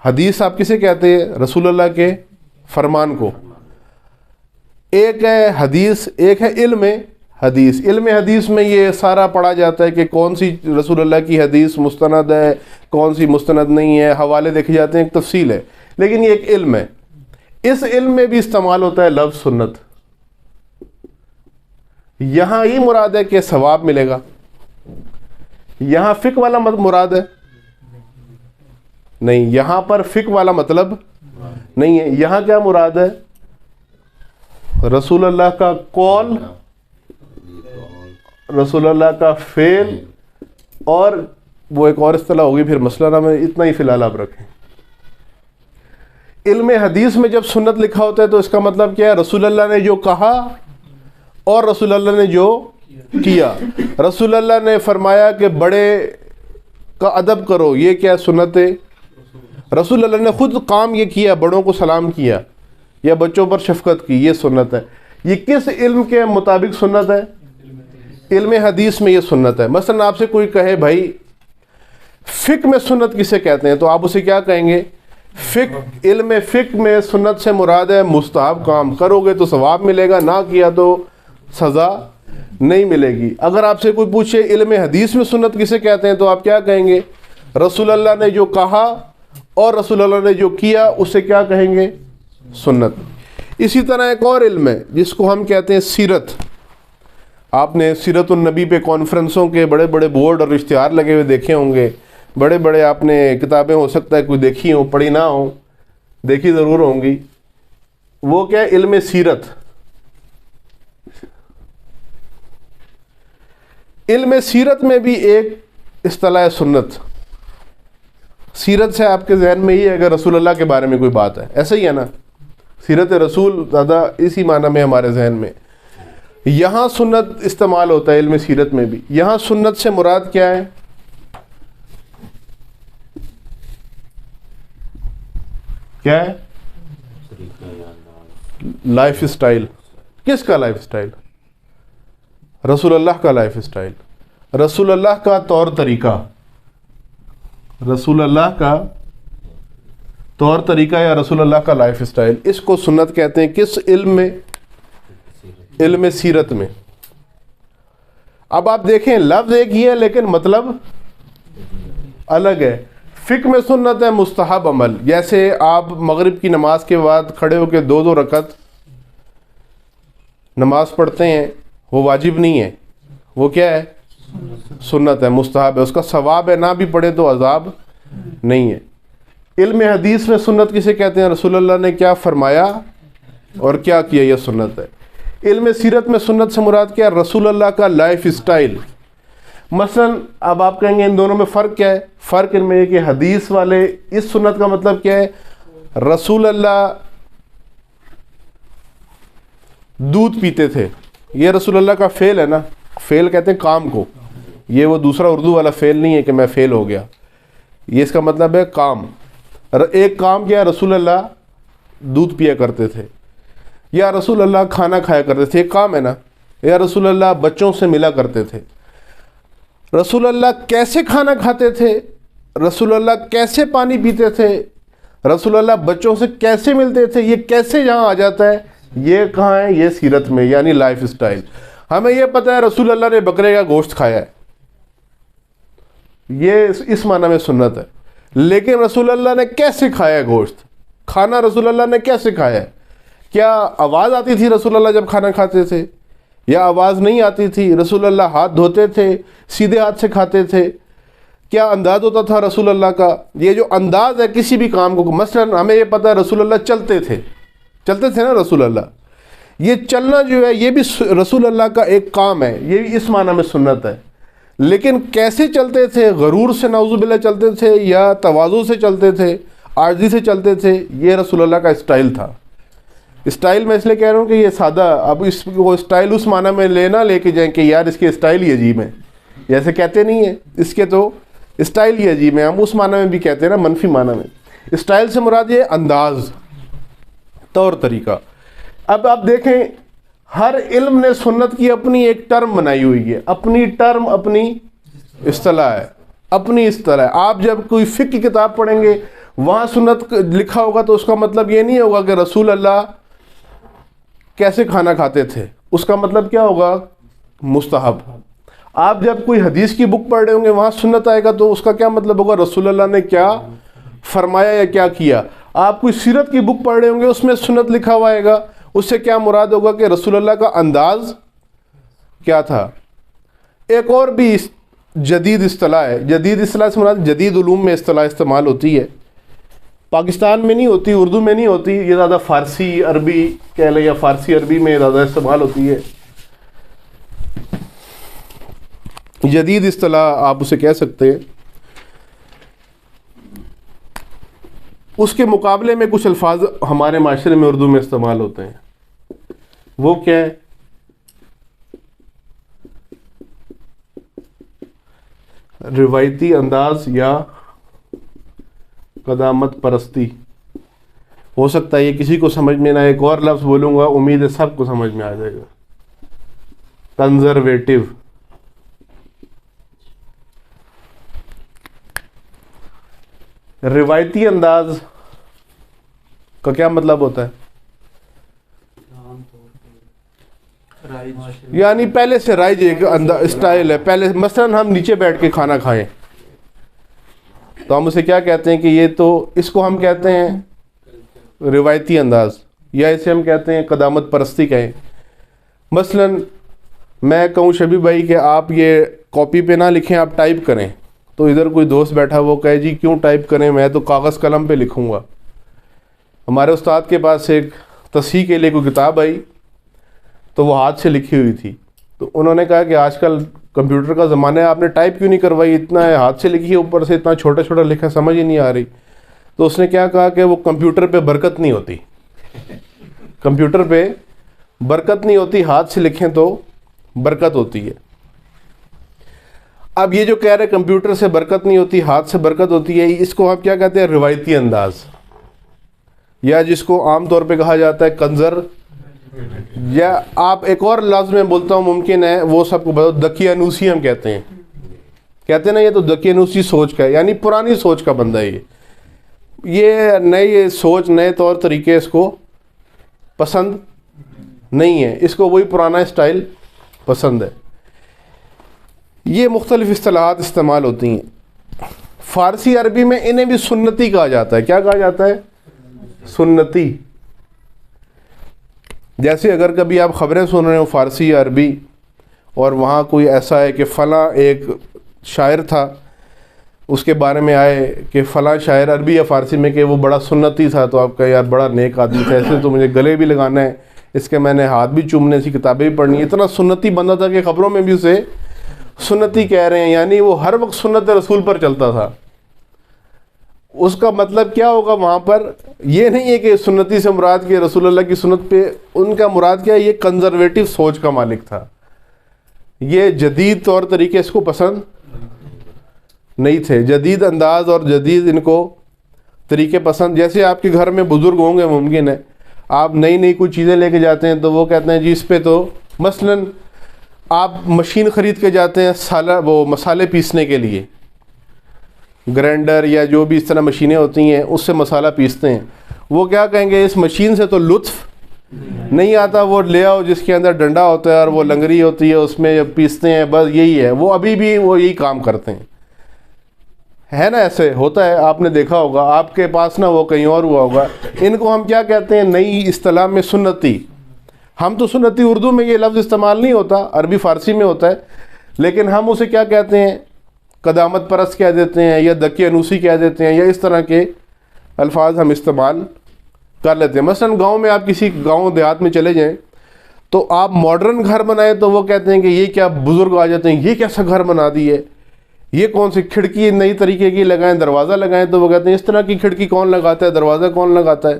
حدیث آپ کسے کہتے ہیں؟ رسول اللہ کے فرمان کو. ایک ہے حدیث، ایک ہے علم حدیث. علم حدیث میں یہ سارا پڑھا جاتا ہے کہ کون سی رسول اللہ کی حدیث مستند ہے، کون سی مستند نہیں ہے، حوالے دیکھے جاتے ہیں، ایک تفصیل ہے. لیکن یہ ایک علم ہے. اس علم میں بھی استعمال ہوتا ہے لفظ سنت. یہاں یہ مراد ہے کہ ثواب ملے گا. یہاں فقہ والا مراد ہے نہیں، یہاں پر فقہ والا مطلب نہیں ہے. یہاں کیا مراد ہے؟ رسول اللہ کا قول، رسول اللہ کا فعل، اور وہ ایک اور اصطلاح ہوگی پھر مسئلہ نہ، میں اتنا ہی فی الحال آپ رکھیں. علم حدیث میں جب سنت لکھا ہوتا ہے تو اس کا مطلب کیا ہے؟ رسول اللہ نے جو کہا اور رسول اللہ نے جو کیا. رسول اللہ نے فرمایا کہ بڑے کا ادب کرو، یہ کیا سنت ہے؟ رسول اللہ نے خود کام یہ کیا، بڑوں کو سلام کیا یا بچوں پر شفقت کی، یہ سنت ہے. یہ کس علم کے مطابق سنت ہے؟ علم حدیث میں یہ سنت ہے. مثلا آپ سے کوئی کہے بھائی فقہ میں سنت کسے کہتے ہیں، تو آپ اسے کیا کہیں گے؟ فقہ، علم فقہ میں سنت سے مراد ہے مستحب کام، کرو گے تو ثواب ملے گا، نہ کیا تو سزا نہیں ملے گی. اگر آپ سے کوئی پوچھے علم حدیث میں سنت کسے کہتے ہیں، تو آپ کیا کہیں گے؟ رسول اللہ نے جو کہا اور رسول اللہ نے جو کیا اسے کیا کہیں گے؟ سنت. اسی طرح ایک اور علم ہے جس کو ہم کہتے ہیں سیرت. آپ نے سیرت النبی پہ کانفرنسوں کے بڑے بڑے بورڈ اور اشتہار لگے ہوئے دیکھے ہوں گے. بڑے بڑے آپ نے کتابیں ہو سکتا ہے کوئی دیکھی ہوں، پڑھی نہ ہوں، دیکھی ضرور ہوں گی. وہ کیا ہے؟ علم سیرت. علم سیرت میں بھی ایک اصطلاح سنت. سیرت سے آپ کے ذہن میں یہ ہے کہ رسول اللہ کے بارے میں کوئی بات ہے، ایسا ہی ہے نا؟ سیرت رسول زیادہ اسی معنی میں ہمارے ذہن میں. یہاں سنت استعمال ہوتا ہے علم سیرت میں بھی. یہاں سنت سے مراد کیا ہے؟ کیا ہے؟ Life style. کس کا لائف سٹائل؟ رسول اللہ کا لائف سٹائل، رسول اللہ کا طور طریقہ. رسول اللہ کا طور طریقہ یا رسول اللہ کا لائف سٹائل، اس کو سنت کہتے ہیں. کس علم میں؟ علم سیرت میں. اب آپ دیکھیں لفظ ایک ہی ہے لیکن مطلب الگ ہے. فقہ میں سنت ہے مستحب عمل. جیسے آپ مغرب کی نماز کے بعد کھڑے ہو کے 2 رکعت نماز پڑھتے ہیں، وہ واجب نہیں ہے، وہ کیا ہے؟ سنت ہے، مستحب ہے. اس کا ثواب ہے، نہ بھی پڑھے تو عذاب نہیں ہے. علم حدیث میں سنت کسے کہتے ہیں؟ رسول اللہ نے کیا فرمایا اور کیا کیا، یہ سنت ہے. علم سیرت میں سنت سے مراد کیا؟ رسول اللہ کا لائف سٹائل. مثلا اب آپ کہیں گے ان دونوں میں فرق کیا ہے؟ فرق ان میں یہ کہ حدیث والے اس سنت کا مطلب کیا ہے؟ رسول اللہ دودھ پیتے تھے. یہ رسول اللہ کا فعل ہے نا, فعل کہتے ہیں کام کو, یہ وہ دوسرا اردو والا فعل نہیں ہے کہ میں فیل ہو گیا, یہ اس کا مطلب ہے کام. ایک کام کیا, رسول اللہ دودھ پیا کرتے تھے, یا رسول اللہ کھانا کھایا کرتے تھے, ایک کام ہے نا. یا رسول اللہ بچوں سے ملا کرتے تھے. رسول اللہ کیسے کھانا کھاتے تھے, رسول اللہ کیسے پانی پیتے تھے, رسول اللہ بچوں سے کیسے ملتے تھے, یہ کیسے یہاں آ جاتا ہے, یہ کہاں ہے, یہ سیرت میں, یعنی لائف سٹائل. ہمیں یہ پتہ ہے رسول اللہ نے بکرے کا گوشت کھایا ہے, یہ اس معنی میں سنت ہے. لیکن رسول اللہ نے کیسے کھایا گوشت, کھانا رسول اللہ نے کیسے کھایا ہے؟ کیا آواز آتی تھی رسول اللہ جب کھانا کھاتے تھے, یا آواز نہیں آتی تھی؟ رسول اللہ ہاتھ دھوتے تھے, سیدھے ہاتھ سے کھاتے تھے؟ کیا انداز ہوتا تھا رسول اللہ کا؟ یہ جو انداز ہے کسی بھی کام کو, مثلا ہمیں یہ پتہ ہے رسول اللہ چلتے تھے نا رسول اللہ, یہ چلنا جو ہے یہ بھی رسول اللہ کا ایک کام ہے, یہ بھی اس معنی میں سنت ہے. لیکن کیسے چلتے تھے, غرور سے نعوذ باللہ چلتے تھے, یا تواضع سے چلتے تھے, عاجزی سے چلتے تھے؟ یہ رسول اللہ کا اسٹائل تھا. اسٹائل میں اس لیے کہہ رہا ہوں کہ یہ سادہ, اب اس کو اسٹائل اس معنی میں لے کے جائیں کہ یار اس کے اسٹائل ہی عجیب ہیں, جیسے کہتے نہیں ہیں اس کے تو اسٹائل ہی عجیب ہے, ہم اس معنی میں بھی کہتے ہیں نا, منفی معنی میں. اسٹائل سے مراد یہ انداز, طور طریقہ. اب آپ دیکھیں ہر علم نے سنت کی اپنی ایک ٹرم بنائی ہوئی ہے, اپنی ٹرم, اپنی اصطلاح ہے, اپنی اصطلاح ہے. آپ جب کوئی فقہ کی کتاب پڑھیں گے وہاں سنت لکھا ہوگا تو اس کا مطلب یہ نہیں ہوگا کہ رسول اللہ کیسے کھانا کھاتے تھے, اس کا مطلب کیا ہوگا, مستحب. آپ جب کوئی حدیث کی بک پڑھ رہے ہوں گے وہاں سنت آئے گا تو اس کا کیا مطلب ہوگا, رسول اللہ نے کیا فرمایا یا کیا کیا. آپ کوئی سیرت کی بک پڑھ رہے ہوں گے اس میں سنت لکھا ہوا آئے گا, اس سے کیا مراد ہوگا کہ رسول اللہ کا انداز کیا تھا. ایک اور بھی جدید اصطلاح ہے, جدید اصطلاح سے مراد جدید علوم میں اصطلاح استعمال ہوتی ہے, پاکستان میں نہیں ہوتی, اردو میں نہیں ہوتی, یہ زیادہ فارسی عربی کہہ لیں, یا فارسی عربی میں زیادہ استعمال ہوتی ہے. جدید اصطلاح آپ اسے کہہ سکتے ہیں. اس کے مقابلے میں کچھ الفاظ ہمارے معاشرے میں اردو میں استعمال ہوتے ہیں, وہ کیا ہے؟ روایتی انداز یا قدامت پرستی. ہو سکتا ہے یہ کسی کو سمجھ میں نہ, ایک اور لفظ بولوں گا, امید ہے سب کو سمجھ میں آ جائے گا, کنزرویٹو. روایتی انداز کا کیا مطلب ہوتا ہے؟ یعنی پہلے سے رائج ایک اسٹائل ہے. پہلے مثلا ہم نیچے بیٹھ کے کھانا کھائیں تو ہم اسے کیا کہتے ہیں کہ یہ تو, اس کو ہم کہتے ہیں روایتی انداز, یا اسے ہم کہتے ہیں قدامت پرستی کہیں. مثلا میں کہوں شبیب بھائی کہ آپ یہ کاپی پہ نہ لکھیں, آپ ٹائپ کریں, تو ادھر کوئی دوست بیٹھا وہ کہے جی کیوں ٹائپ کریں, میں تو کاغذ قلم پہ لکھوں گا. ہمارے استاد کے پاس ایک تصحیح کے لیے کوئی کتاب آئی تو وہ ہاتھ سے لکھی ہوئی تھی, تو انہوں نے کہا کہ آج کل کمپیوٹر کا زمانہ ہے, آپ نے ٹائپ کیوں نہیں کروائی, اتنا ہے ہاتھ سے لکھی ہے, اوپر سے اتنا چھوٹا چھوٹا لکھا, سمجھ ہی نہیں آ رہی. تو اس نے کیا کہا کہ وہ کمپیوٹر پہ برکت نہیں ہوتی, کمپیوٹر پہ برکت نہیں ہوتی, ہاتھ سے لکھیں تو برکت ہوتی ہے. اب یہ جو کہہ رہے کمپیوٹر سے برکت نہیں ہوتی, ہاتھ سے برکت ہوتی ہے, اس کو آپ کیا کہتے ہیں, روایتی انداز, یا جس کو عام طور پہ کہا جاتا ہے کنزر, یا آپ ایک اور لفظ میں بولتا ہوں, ممکن ہے وہ سب کو بتاؤ, دقیانوسی ہم کہتے ہیں نا, یہ تو دقیانوسی سوچ کا ہے, یعنی پرانی سوچ کا بندہ ہے. یہ نئی سوچ, نئے طور طریقے اس کو پسند نہیں ہے, اس کو وہی پرانا اسٹائل پسند ہے. یہ مختلف اصطلاحات استعمال ہوتی ہیں. فارسی عربی میں انہیں بھی سنتی کہا جاتا ہے. کیا کہا جاتا ہے؟ سنتی. جیسے اگر کبھی آپ خبریں سن رہے ہو فارسی یا عربی, اور وہاں کوئی ایسا ہے کہ فلاں ایک شاعر تھا, اس کے بارے میں آئے کہ فلاں شاعر عربی یا فارسی میں کہ وہ بڑا سنتی تھا, تو آپ کہیں یار بڑا نیک آدمی تھا, ایسے تو مجھے گلے بھی لگانا ہے, اس کے میں نے ہاتھ بھی چومنے, ایسی کتابیں بھی پڑھنی. اتنا سنتی بندہ تھا کہ خبروں میں بھی اسے سنتی کہہ رہے ہیں, یعنی وہ ہر وقت سنت رسول پر چلتا تھا. اس کا مطلب کیا ہوگا وہاں پر؟ یہ نہیں ہے کہ سنتی سے مراد کہ رسول اللہ کی سنت پہ ان کا مراد کیا ہے؟ یہ کنزرویٹو سوچ کا مالک تھا، یہ جدید طور طریقے اس کو پسند نہیں تھے، جدید انداز اور جدید ان کو طریقے پسند. جیسے آپ کے گھر میں بزرگ ہوں گے، ممکن ہے آپ نئی نئی کوئی چیزیں لے کے جاتے ہیں تو وہ کہتے ہیں جی اس پہ تو مثلاً آپ مشین خرید کے جاتے ہیں وہ مسالے پیسنے کے لیے، گرینڈر یا جو بھی اس طرح مشینیں ہوتی ہیں اس سے مسالہ پیستے ہیں. وہ کیا کہیں گے؟ اس مشین سے تو لطف نہیں آتا، وہ لے آؤ جس کے اندر ڈنڈا ہوتا ہے اور وہ لنگری ہوتی ہے اس میں پیستے ہیں، بس یہی ہے. وہ ابھی بھی وہ یہی کام کرتے ہیں، ہے نا؟ ایسے ہوتا ہے، آپ نے دیکھا ہوگا، آپ کے پاس نہ وہ کہیں اور ہوا ہوگا. ان کو ہم کیا کہتے ہیں نئی اصطلاح میں؟ سنتی. ہم تو سنتی اردو میں یہ لفظ استعمال نہیں ہوتا، عربی فارسی میں ہوتا ہے، لیکن ہم اسے کیا کہتے ہیں؟ قدامت پرست کہہ دیتے ہیں، یا دکی انوسی کہہ دیتے ہیں، یا اس طرح کے الفاظ ہم استعمال کر لیتے ہیں. مثلاً گاؤں میں آپ کسی گاؤں دیہات میں چلے جائیں تو آپ ماڈرن گھر بنائیں تو وہ کہتے ہیں کہ یہ کیا، بزرگ آ جاتے ہیں، یہ کیسا گھر بنا دی ہے، یہ کون سی کھڑکی نئی طریقے کی لگائیں، دروازہ لگائیں، تو وہ کہتے ہیں اس طرح کی کھڑکی کون لگاتا ہے، دروازہ کون لگاتا ہے.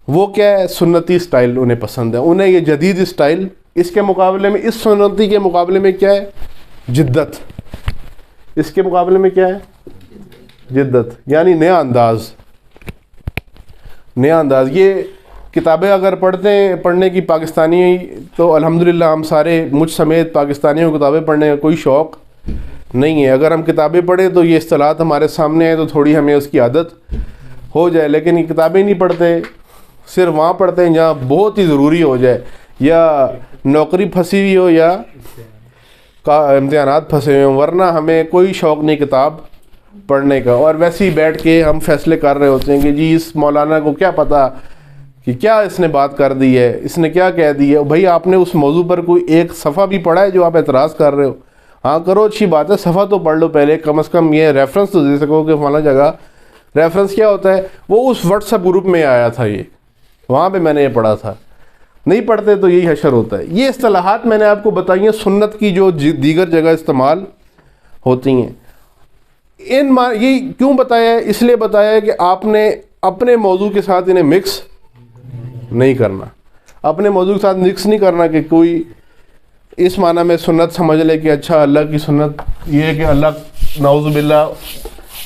وہ کیا ہے؟ سنتی سٹائل انہیں پسند ہے، انہیں یہ جدید سٹائل. اس کے مقابلے میں، اس سنتی کے مقابلے میں کیا ہے؟ جدت. اس کے مقابلے میں کیا ہے؟ جدت، یعنی نیا انداز. نیا انداز. یہ کتابیں اگر پڑھنے کی پاکستانی، تو الحمدللہ ہم سارے، مجھ سمیت پاکستانیوں کو کتابیں پڑھنے کا کوئی شوق نہیں ہے. اگر ہم کتابیں پڑھیں تو یہ اصطلاحات ہمارے سامنے ہیں تو تھوڑی ہمیں اس کی عادت ہو جائے، لیکن یہ کتابیں نہیں پڑھتے، صرف وہاں پڑھتے ہیں جہاں بہت ہی ضروری ہو جائے، یا نوکری پھنسی ہوئی ہو یا امتحانات پھنسے ہوئے ہوں، ورنہ ہمیں کوئی شوق نہیں کتاب پڑھنے کا. اور ویسے ہی بیٹھ کے ہم فیصلے کر رہے ہوتے ہیں کہ جی اس مولانا کو کیا پتہ کہ کیا اس نے بات کر دی ہے، اس نے کیا کہہ دی ہے. بھائی آپ نے اس موضوع پر کوئی ایک صفحہ بھی پڑھا ہے جو آپ اعتراض کر رہے ہو؟ ہاں کرو، اچھی بات ہے، صفحہ تو پڑھ لو پہلے، کم از کم یہ ریفرنس تو دے سکو کہ فلاں جگہ. ریفرنس کیا ہوتا ہے؟ وہ اس واٹس ایپ گروپ میں آیا تھا، یہ وہاں پہ میں نے یہ پڑھا تھا. نہیں پڑھتے تو یہی حشر ہوتا ہے. یہ اصطلاحات میں نے آپ کو بتائی ہیں سنت کی جو دیگر جگہ استعمال ہوتی ہیں. یہ کیوں بتایا ہے؟ اس لیے بتایا ہے کہ آپ نے اپنے موضوع کے ساتھ انہیں مکس نہیں کرنا. اپنے موضوع کے ساتھ مکس نہیں کرنا کہ کوئی اس معنی میں سنت سمجھ لے کہ اچھا اللہ کی سنت یہ ہے کہ اللہ نعوذ باللہ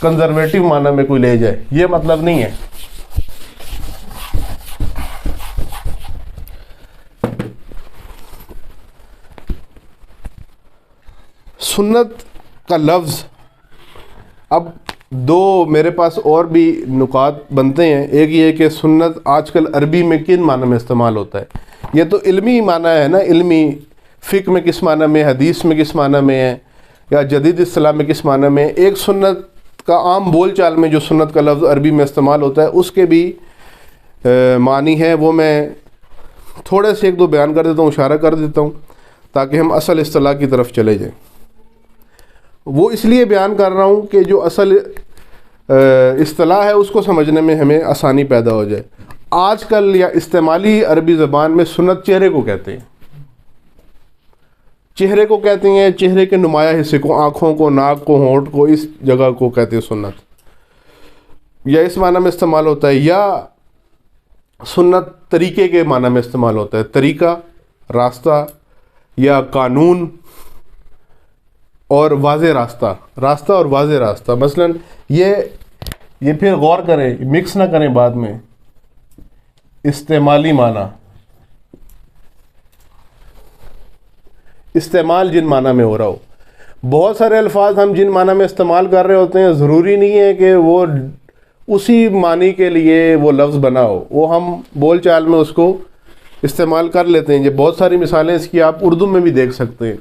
کنزرویٹو معنی میں کوئی لے جائے، یہ مطلب نہیں ہے. سنت کا لفظ، اب دو میرے پاس اور بھی نکات بنتے ہیں. ایک یہ کہ سنت آج کل عربی میں کن معنی میں استعمال ہوتا ہے؟ یہ تو علمی معنی ہے نا، علمی فقہ میں کس معنی میں، حدیث میں کس معنی میں ہے، یا جدید اصطلاح میں کس معنی میں. ایک سنت کا عام بول چال میں جو سنت کا لفظ عربی میں استعمال ہوتا ہے اس کے بھی معنی ہے. وہ میں تھوڑے سے ایک دو بیان کر دیتا ہوں، اشارہ کر دیتا ہوں تاکہ ہم اصل اصطلاح کی طرف چلے جائیں. وہ اس لیے بیان کر رہا ہوں کہ جو اصل اصطلاح ہے اس کو سمجھنے میں ہمیں آسانی پیدا ہو جائے. آج کل یا استعمالی عربی زبان میں سنت چہرے کو کہتے ہیں. چہرے کو کہتے ہیں، چہرے کے نمایاں حصے کو، آنکھوں کو، ناک کو، ہونٹ کو، اس جگہ کو کہتے ہیں سنت. یا اس معنی میں استعمال ہوتا ہے، یا سنت طریقے کے معنی میں استعمال ہوتا ہے. طریقہ، راستہ یا قانون اور واضح راستہ. راستہ اور واضح راستہ. مثلا یہ پھر غور کریں، مکس نہ کریں بعد میں. استعمالی معنی، استعمال جن معنی میں ہو رہا ہو. بہت سارے الفاظ ہم جن معنی میں استعمال کر رہے ہوتے ہیں ضروری نہیں ہے کہ وہ اسی معنی کے لیے وہ لفظ بنا ہو، وہ ہم بول چال میں اس کو استعمال کر لیتے ہیں. یہ بہت ساری مثالیں اس کی آپ اردو میں بھی دیکھ سکتے ہیں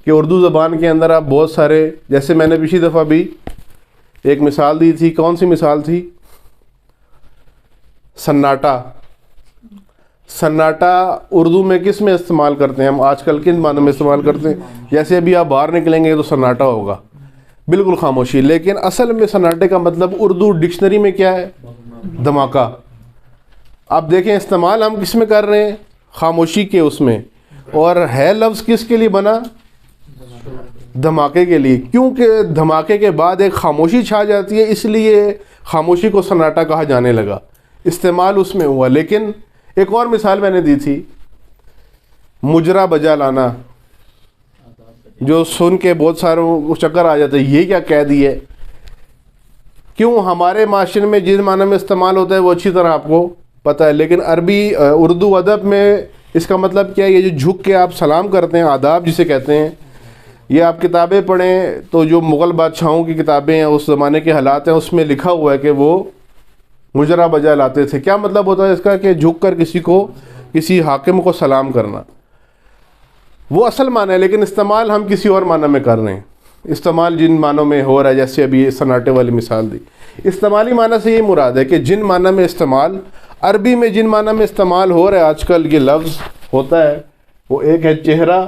کہ اردو زبان کے اندر آپ بہت سارے، جیسے میں نے پچھلی دفعہ بھی ایک مثال دی تھی. کون سی مثال تھی؟ سناٹا. سناٹا اردو میں کس میں استعمال کرتے ہیں ہم آج کل؟ کن معنی میں استعمال کرتے ہیں؟ جیسے ابھی آپ باہر نکلیں گے تو سناٹا ہوگا، بالکل خاموشی. لیکن اصل میں سناٹے کا مطلب اردو ڈکشنری میں کیا ہے؟ دھماکہ. آپ دیکھیں استعمال ہم کس میں کر رہے ہیں؟ خاموشی کے اس میں. اور ہے لفظ کس کے لیے بنا؟ دھماکے کے لیے، کیونکہ دھماکے کے بعد ایک خاموشی چھا جاتی ہے، اس لیے خاموشی کو سناٹا کہا جانے لگا، استعمال اس میں ہوا۔ لیکن ایک اور مثال میں نے دی تھی، مجرا بجا لانا، جو سن کے بہت ساروں کو چکر آ جاتا ہے، یہ کیا کہہ دیے۔ کیوں؟ ہمارے معاشرے میں جس معنی میں استعمال ہوتا ہے وہ اچھی طرح آپ کو پتہ ہے، لیکن عربی اردو ادب میں اس کا مطلب کیا ہے؟ یہ جو جھک کے آپ سلام کرتے ہیں، آداب جسے کہتے ہیں، یہ آپ کتابیں پڑھیں تو جو مغل بادشاہوں کی کتابیں ہیں، اس زمانے کے حالات ہیں، اس میں لکھا ہوا ہے کہ وہ مجرا بجا لاتے تھے۔ کیا مطلب ہوتا ہے اس کا؟ کہ جھک کر کسی حاکم کو سلام کرنا، وہ اصل معنی ہے، لیکن استعمال ہم کسی اور معنی میں کر رہے ہیں۔ استعمال جن معنوں میں ہو رہا ہے، جیسے ابھی سناٹے والی مثال دی، استعمالی معنی سے یہ مراد ہے کہ جن معنی میں استعمال، عربی میں جن معنی میں استعمال ہو رہا ہے آج کل یہ لفظ ہوتا ہے، وہ ایک ہے چہرہ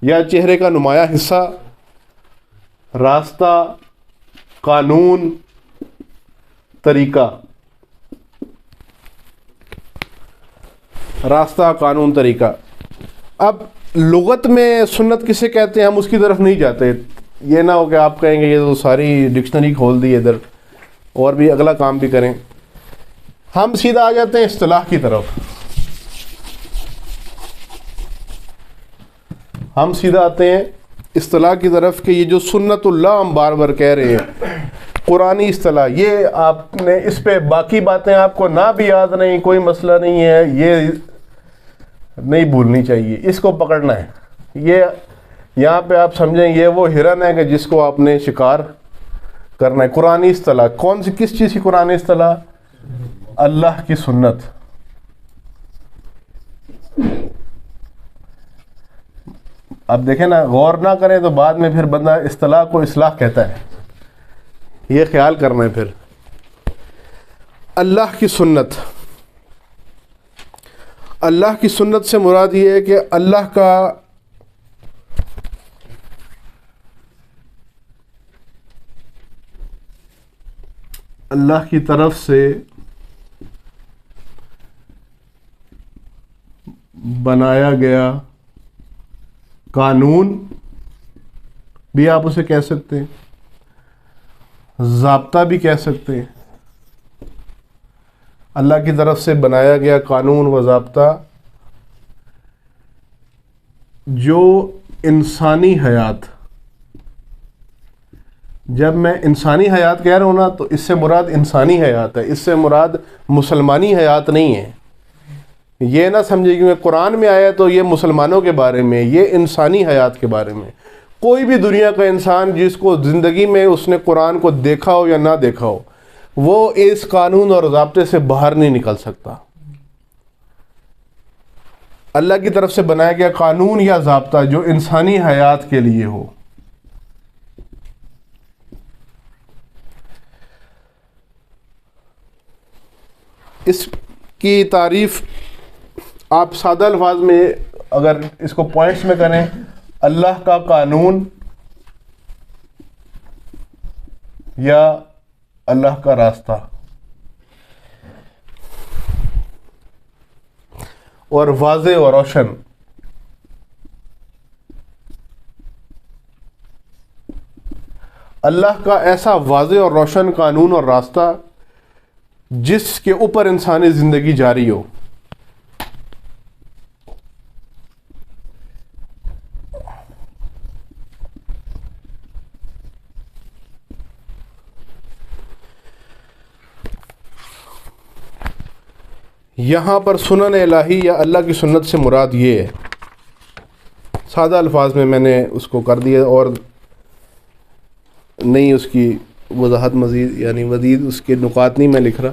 یا چہرے کا نمایاں حصہ، راستہ، قانون، طریقہ۔ راستہ، قانون، طریقہ۔ اب لغت میں سنت کسے کہتے ہیں، ہم اس کی طرف نہیں جاتے، یہ نہ ہو کہ آپ کہیں گے یہ تو ساری ڈکشنری کھول دی ادھر اور بھی اگلا کام بھی کریں۔ ہم سیدھا آ جاتے ہیں اصطلاح کی طرف، ہم سیدھا آتے ہیں اصطلاح کی طرف کہ یہ جو سنت اللہ ہم بار بار کہہ رہے ہیں، قرآنی اصطلاح، یہ آپ نے اس پہ باقی باتیں آپ کو نہ بھی یاد نہیں، کوئی مسئلہ نہیں ہے، یہ نہیں بھولنی چاہیے، اس کو پکڑنا ہے۔ یہ یہاں پہ آپ سمجھیں یہ وہ ہرن ہے کہ جس کو آپ نے شکار کرنا ہے۔ قرآنی اصطلاح کون سی، کس چیز کی قرآنی اصطلاح؟ اللہ کی سنت۔ اب دیکھیں نا، غور نہ کریں تو بعد میں پھر بندہ اصطلاح کو اصلاح کہتا ہے، یہ خیال کرنا ہے۔ پھر اللہ کی سنت، اللہ کی سنت سے مراد یہ ہے کہ اللہ کا اللہ کی طرف سے بنایا گیا قانون بھی آپ اسے کہہ سکتے ہیں، ضابطہ بھی کہہ سکتے ہیں۔ اللہ کی طرف سے بنایا گیا قانون و ضابطہ جو انسانی حیات، جب میں انسانی حیات کہہ رہا ہوں نا تو اس سے مراد انسانی حیات ہے، اس سے مراد مسلمانی حیات نہیں ہے۔ یہ نہ سمجھے کیونکہ قرآن میں آیا تو یہ مسلمانوں کے بارے میں، یہ انسانی حیات کے بارے میں۔ کوئی بھی دنیا کا انسان جس کو زندگی میں اس نے قرآن کو دیکھا ہو یا نہ دیکھا ہو، وہ اس قانون اور ضابطے سے باہر نہیں نکل سکتا۔ اللہ کی طرف سے بنایا گیا قانون یا ضابطہ جو انسانی حیات کے لیے ہو۔ اس کی تعریف آپ سادہ الفاظ میں اگر اس کو پوائنٹس میں کریں، اللہ کا قانون یا اللہ کا راستہ، اور واضح اور روشن۔ اللہ کا ایسا واضح اور روشن قانون اور راستہ جس کے اوپر انسانی زندگی جاری ہو۔ یہاں پر سنن الہی یا اللہ کی سنت سے مراد یہ ہے، سادہ الفاظ میں نے اس کو کر دیا اور نہیں اس کی وضاحت مزید یعنی مزید اس کے نکات نہیں میں لکھ رہا۔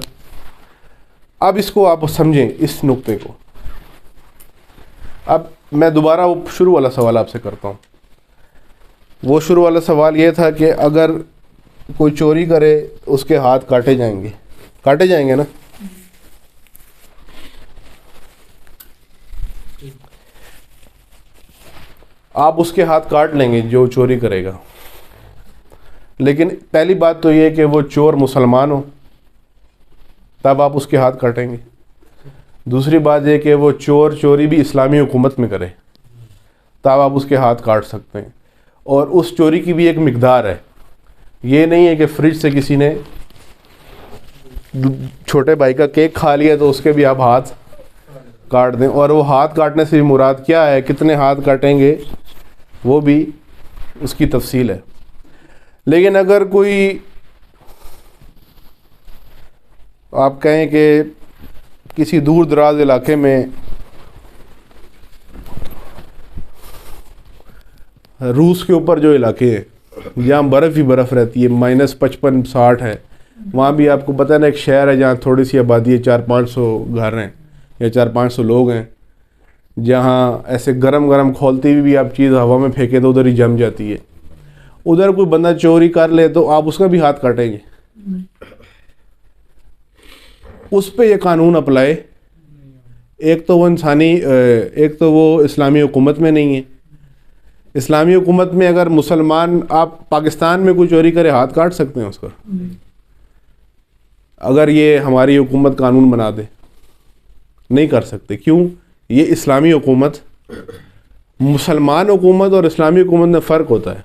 اب اس کو آپ سمجھیں، اس نقطے کو۔ اب میں دوبارہ وہ شروع والا سوال آپ سے کرتا ہوں۔ وہ شروع والا سوال یہ تھا کہ اگر کوئی چوری کرے اس کے ہاتھ کاٹے جائیں گے نا؟ آپ اس کے ہاتھ کاٹ لیں گے جو چوری کرے گا، لیکن پہلی بات تو یہ کہ وہ چور مسلمان ہو تب آپ اس کے ہاتھ کاٹیں گے۔ دوسری بات یہ کہ وہ چوری بھی اسلامی حکومت میں کرے تب آپ اس کے ہاتھ کاٹ سکتے ہیں۔ اور اس چوری کی بھی ایک مقدار ہے. یہ نہیں ہے کہ فریج سے کسی نے چھوٹے بھائی کا کیک کھا لیا تو اس کے بھی آپ ہاتھ کاٹ دیں. اور وہ ہاتھ کاٹنے سے بھی مراد کیا ہے, کتنے ہاتھ کاٹیں گے, وہ بھی اس کی تفصیل ہے. لیکن اگر کوئی آپ کہیں کہ کسی دور دراز علاقے میں روس کے اوپر جو علاقے ہیں جہاں برف ہی برف رہتی ہے, -55-60 ہے, وہاں بھی آپ کو پتہ ہے نا ایک شہر ہے جہاں تھوڑی سی آبادی ہے, 400-500 گھر ہیں یا 400-500 لوگ ہیں, جہاں ایسے گرم گرم کھولتی ہوئی بھی آپ چیز ہوا میں پھینکیں تو ادھر ہی جم جاتی ہے. ادھر کوئی بندہ چوری کر لے تو آپ اس کا بھی ہاتھ کاٹیں گے؟ اس پہ یہ قانون اپلائی, ایک تو وہ ایک تو وہ اسلامی حکومت میں نہیں ہے. اسلامی حکومت میں اگر مسلمان, آپ پاکستان میں کوئی چوری کرے ہاتھ کاٹ سکتے ہیں اس کا, اگر یہ ہماری حکومت قانون بنا دے؟ نہیں کر سکتے. کیوں؟ یہ اسلامی حکومت, مسلمان حکومت اور اسلامی حکومت میں فرق ہوتا ہے.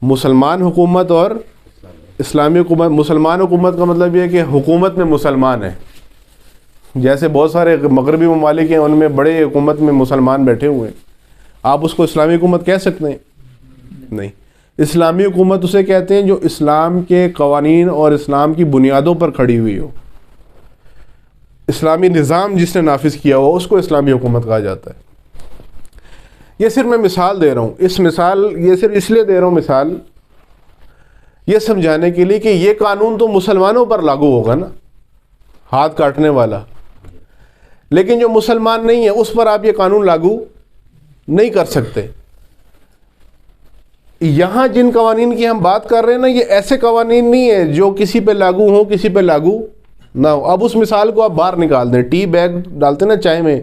مسلمان حکومت اور اسلامی حکومت, مسلمان حکومت کا مطلب یہ ہے کہ حکومت میں مسلمان ہیں. جیسے بہت سارے مغربی ممالک ہیں ان میں بڑے حکومت میں مسلمان بیٹھے ہوئے ہیں, آپ اس کو اسلامی حکومت کہہ سکتے ہیں؟ نہیں. اسلامی حکومت اسے کہتے ہیں جو اسلام کے قوانین اور اسلام کی بنیادوں پر کھڑی ہوئی ہو. اسلامی نظام جس نے نافذ کیا ہو اس کو اسلامی حکومت کہا جاتا ہے. یہ صرف میں مثال دے رہا ہوں, یہ صرف اس لیے دے رہا ہوں مثال, یہ سمجھانے کے لیے کہ یہ قانون تو مسلمانوں پر لاگو ہوگا نا, ہاتھ کاٹنے والا, لیکن جو مسلمان نہیں ہے اس پر آپ یہ قانون لاگو نہیں کر سکتے. یہاں جن قوانین کی ہم بات کر رہے ہیں نا, یہ ایسے قوانین نہیں ہیں جو کسی پہ لاگو ہوں کسی پہ لاگو نہ ہو. اب اس مثال کو آپ باہر نکال دیں, ٹی بیگ ڈالتے نا چائے میں,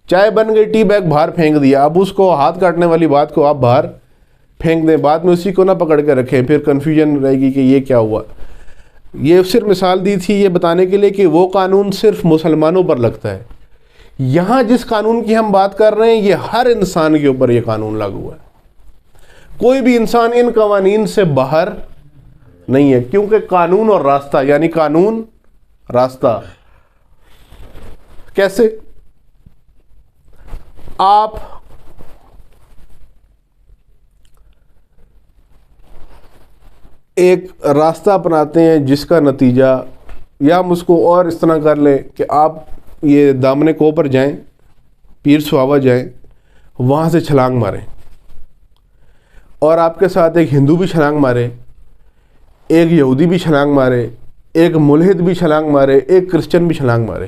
چائے بن گئی, ٹی بیگ باہر پھینک دیا, اب اس کو ہاتھ کاٹنے والی بات کو آپ باہر پھینک دیں, بعد میں اسی کو نہ پکڑ کے رکھیں, پھر کنفیوژن رہے گی کہ یہ کیا ہوا. یہ صرف مثال دی تھی یہ بتانے کے لیے کہ وہ قانون صرف مسلمانوں پر لگتا ہے. یہاں جس قانون کی ہم بات کر رہے ہیں یہ ہر انسان کے اوپر یہ قانون لاگو ہے. کوئی بھی انسان ان قوانین سے باہر نہیں ہے, کیونکہ قانون اور راستہ, یعنی قانون راستہ کیسے, آپ ایک راستہ اپناتے ہیں جس کا نتیجہ, یا ہم اس کو اور اس طرح کر لیں کہ آپ یہ دامن کو پر جائیں, پیر سواوا جائیں, وہاں سے چھلانگ ماریں, اور آپ کے ساتھ ایک ہندو بھی چھلانگ مارے, ایک یہودی بھی چھلانگ مارے, ایک ملحد بھی چھلانگ مارے, ایک کرسچن بھی چھلانگ مارے.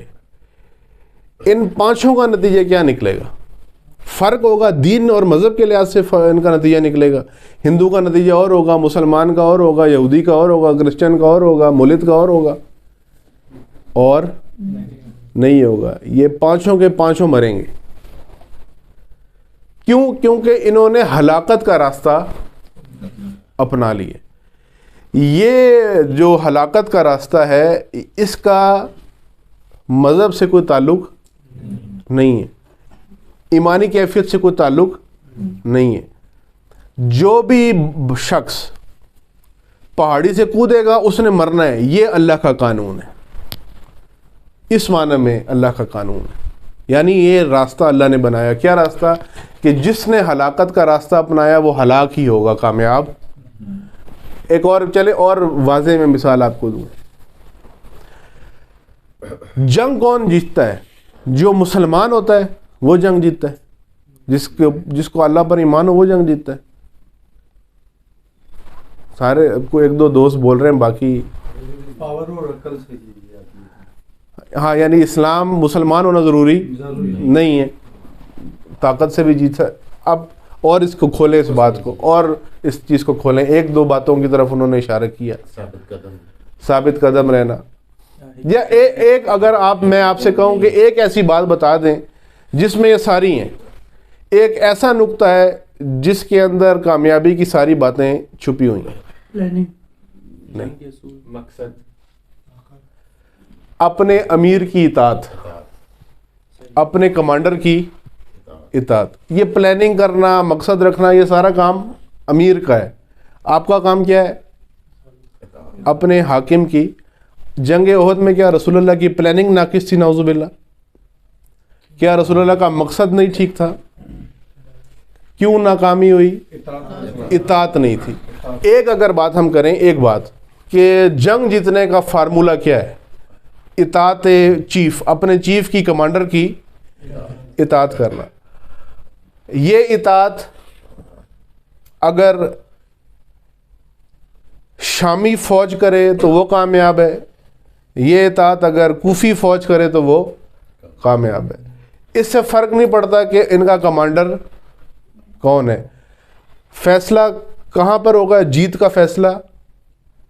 ان پانچوں کا نتیجہ کیا نکلے گا؟ فرق ہوگا, دین اور مذہب کے لحاظ سے ان کا نتیجہ نکلے گا. ہندو کا نتیجہ اور ہوگا, مسلمان کا اور ہوگا, یہودی کا اور ہوگا, کرسچن کا اور ہوگا, ملحد کا اور ہوگا, اور نہیں ہوگا. یہ پانچوں کے پانچوں مریں گے. کیوں؟ کیونکہ انہوں نے ہلاکت کا راستہ اپنا لیا. یہ جو ہلاکت کا راستہ ہے اس کا مذہب سے کوئی تعلق نہیں ہے, ایمانی کیفیت سے کوئی تعلق نہیں ہے. جو بھی شخص پہاڑی سے کودے گا اس نے مرنا ہے, یہ اللہ کا قانون ہے. اس معنی میں اللہ کا قانون ہے, یعنی یہ راستہ اللہ نے بنایا. کیا راستہ؟ کہ جس نے ہلاکت کا راستہ اپنایا وہ ہلاک ہی ہوگا, کامیاب. ایک اور چلے اور واضح میں مثال آپ کو دوں. جنگ کون جیتتا ہے؟ جو مسلمان ہوتا ہے وہ جنگ جیتتا ہے. جس کو اللہ پر ایمان ہو وہ جنگ جیتتا ہے. سارے کو ایک دو دوست بول رہے ہیں, باقی پاور اور عقل سے. ہاں, یعنی اسلام مسلمان ہونا ضروری نہیں ہے, طاقت سے بھی جیت ہے. اب اور اس کو کھولیں, اس بات کو اور اس چیز کو کھولیں. ایک دو باتوں کی طرف انہوں نے اشارہ کیا, ثابت قدم رہنا. یا ایک اگر میں آپ سے کہوں کہ ایک ایسی بات بتا دیں جس میں یہ ساری ہیں, ایک ایسا نقطہ ہے جس کے اندر کامیابی کی ساری باتیں چھپی ہوئی ہیں. نہیں, مقصد اپنے امیر کی اطاعت, اپنے کمانڈر کی اطاعت. یہ پلاننگ کرنا، مقصد رکھنا، یہ سارا کام امیر کا ہے. آپ کا کام کیا ہے؟ اپنے حاکم کی. جنگ احد میں کیا رسول اللہ کی پلاننگ ناقص تھی؟ نعوذ باللہ. کیا رسول اللہ کا مقصد نہیں ٹھیک تھا؟ کیوں ناکامی ہوئی؟ اطاعت نہیں تھی. ایک اگر بات ہم کریں، ایک بات کہ جنگ جیتنے کا فارمولہ کیا ہے؟ اطاعت چیف، اپنے چیف کی، کمانڈر کی اطاعت کرنا. یہ اطاعت اگر شامی فوج کرے تو وہ کامیاب ہے، یہ اطاعت اگر کوفی فوج کرے تو وہ کامیاب ہے. اس سے فرق نہیں پڑتا کہ ان کا کمانڈر کون ہے. فیصلہ کہاں پر ہوگا؟ جیت کا فیصلہ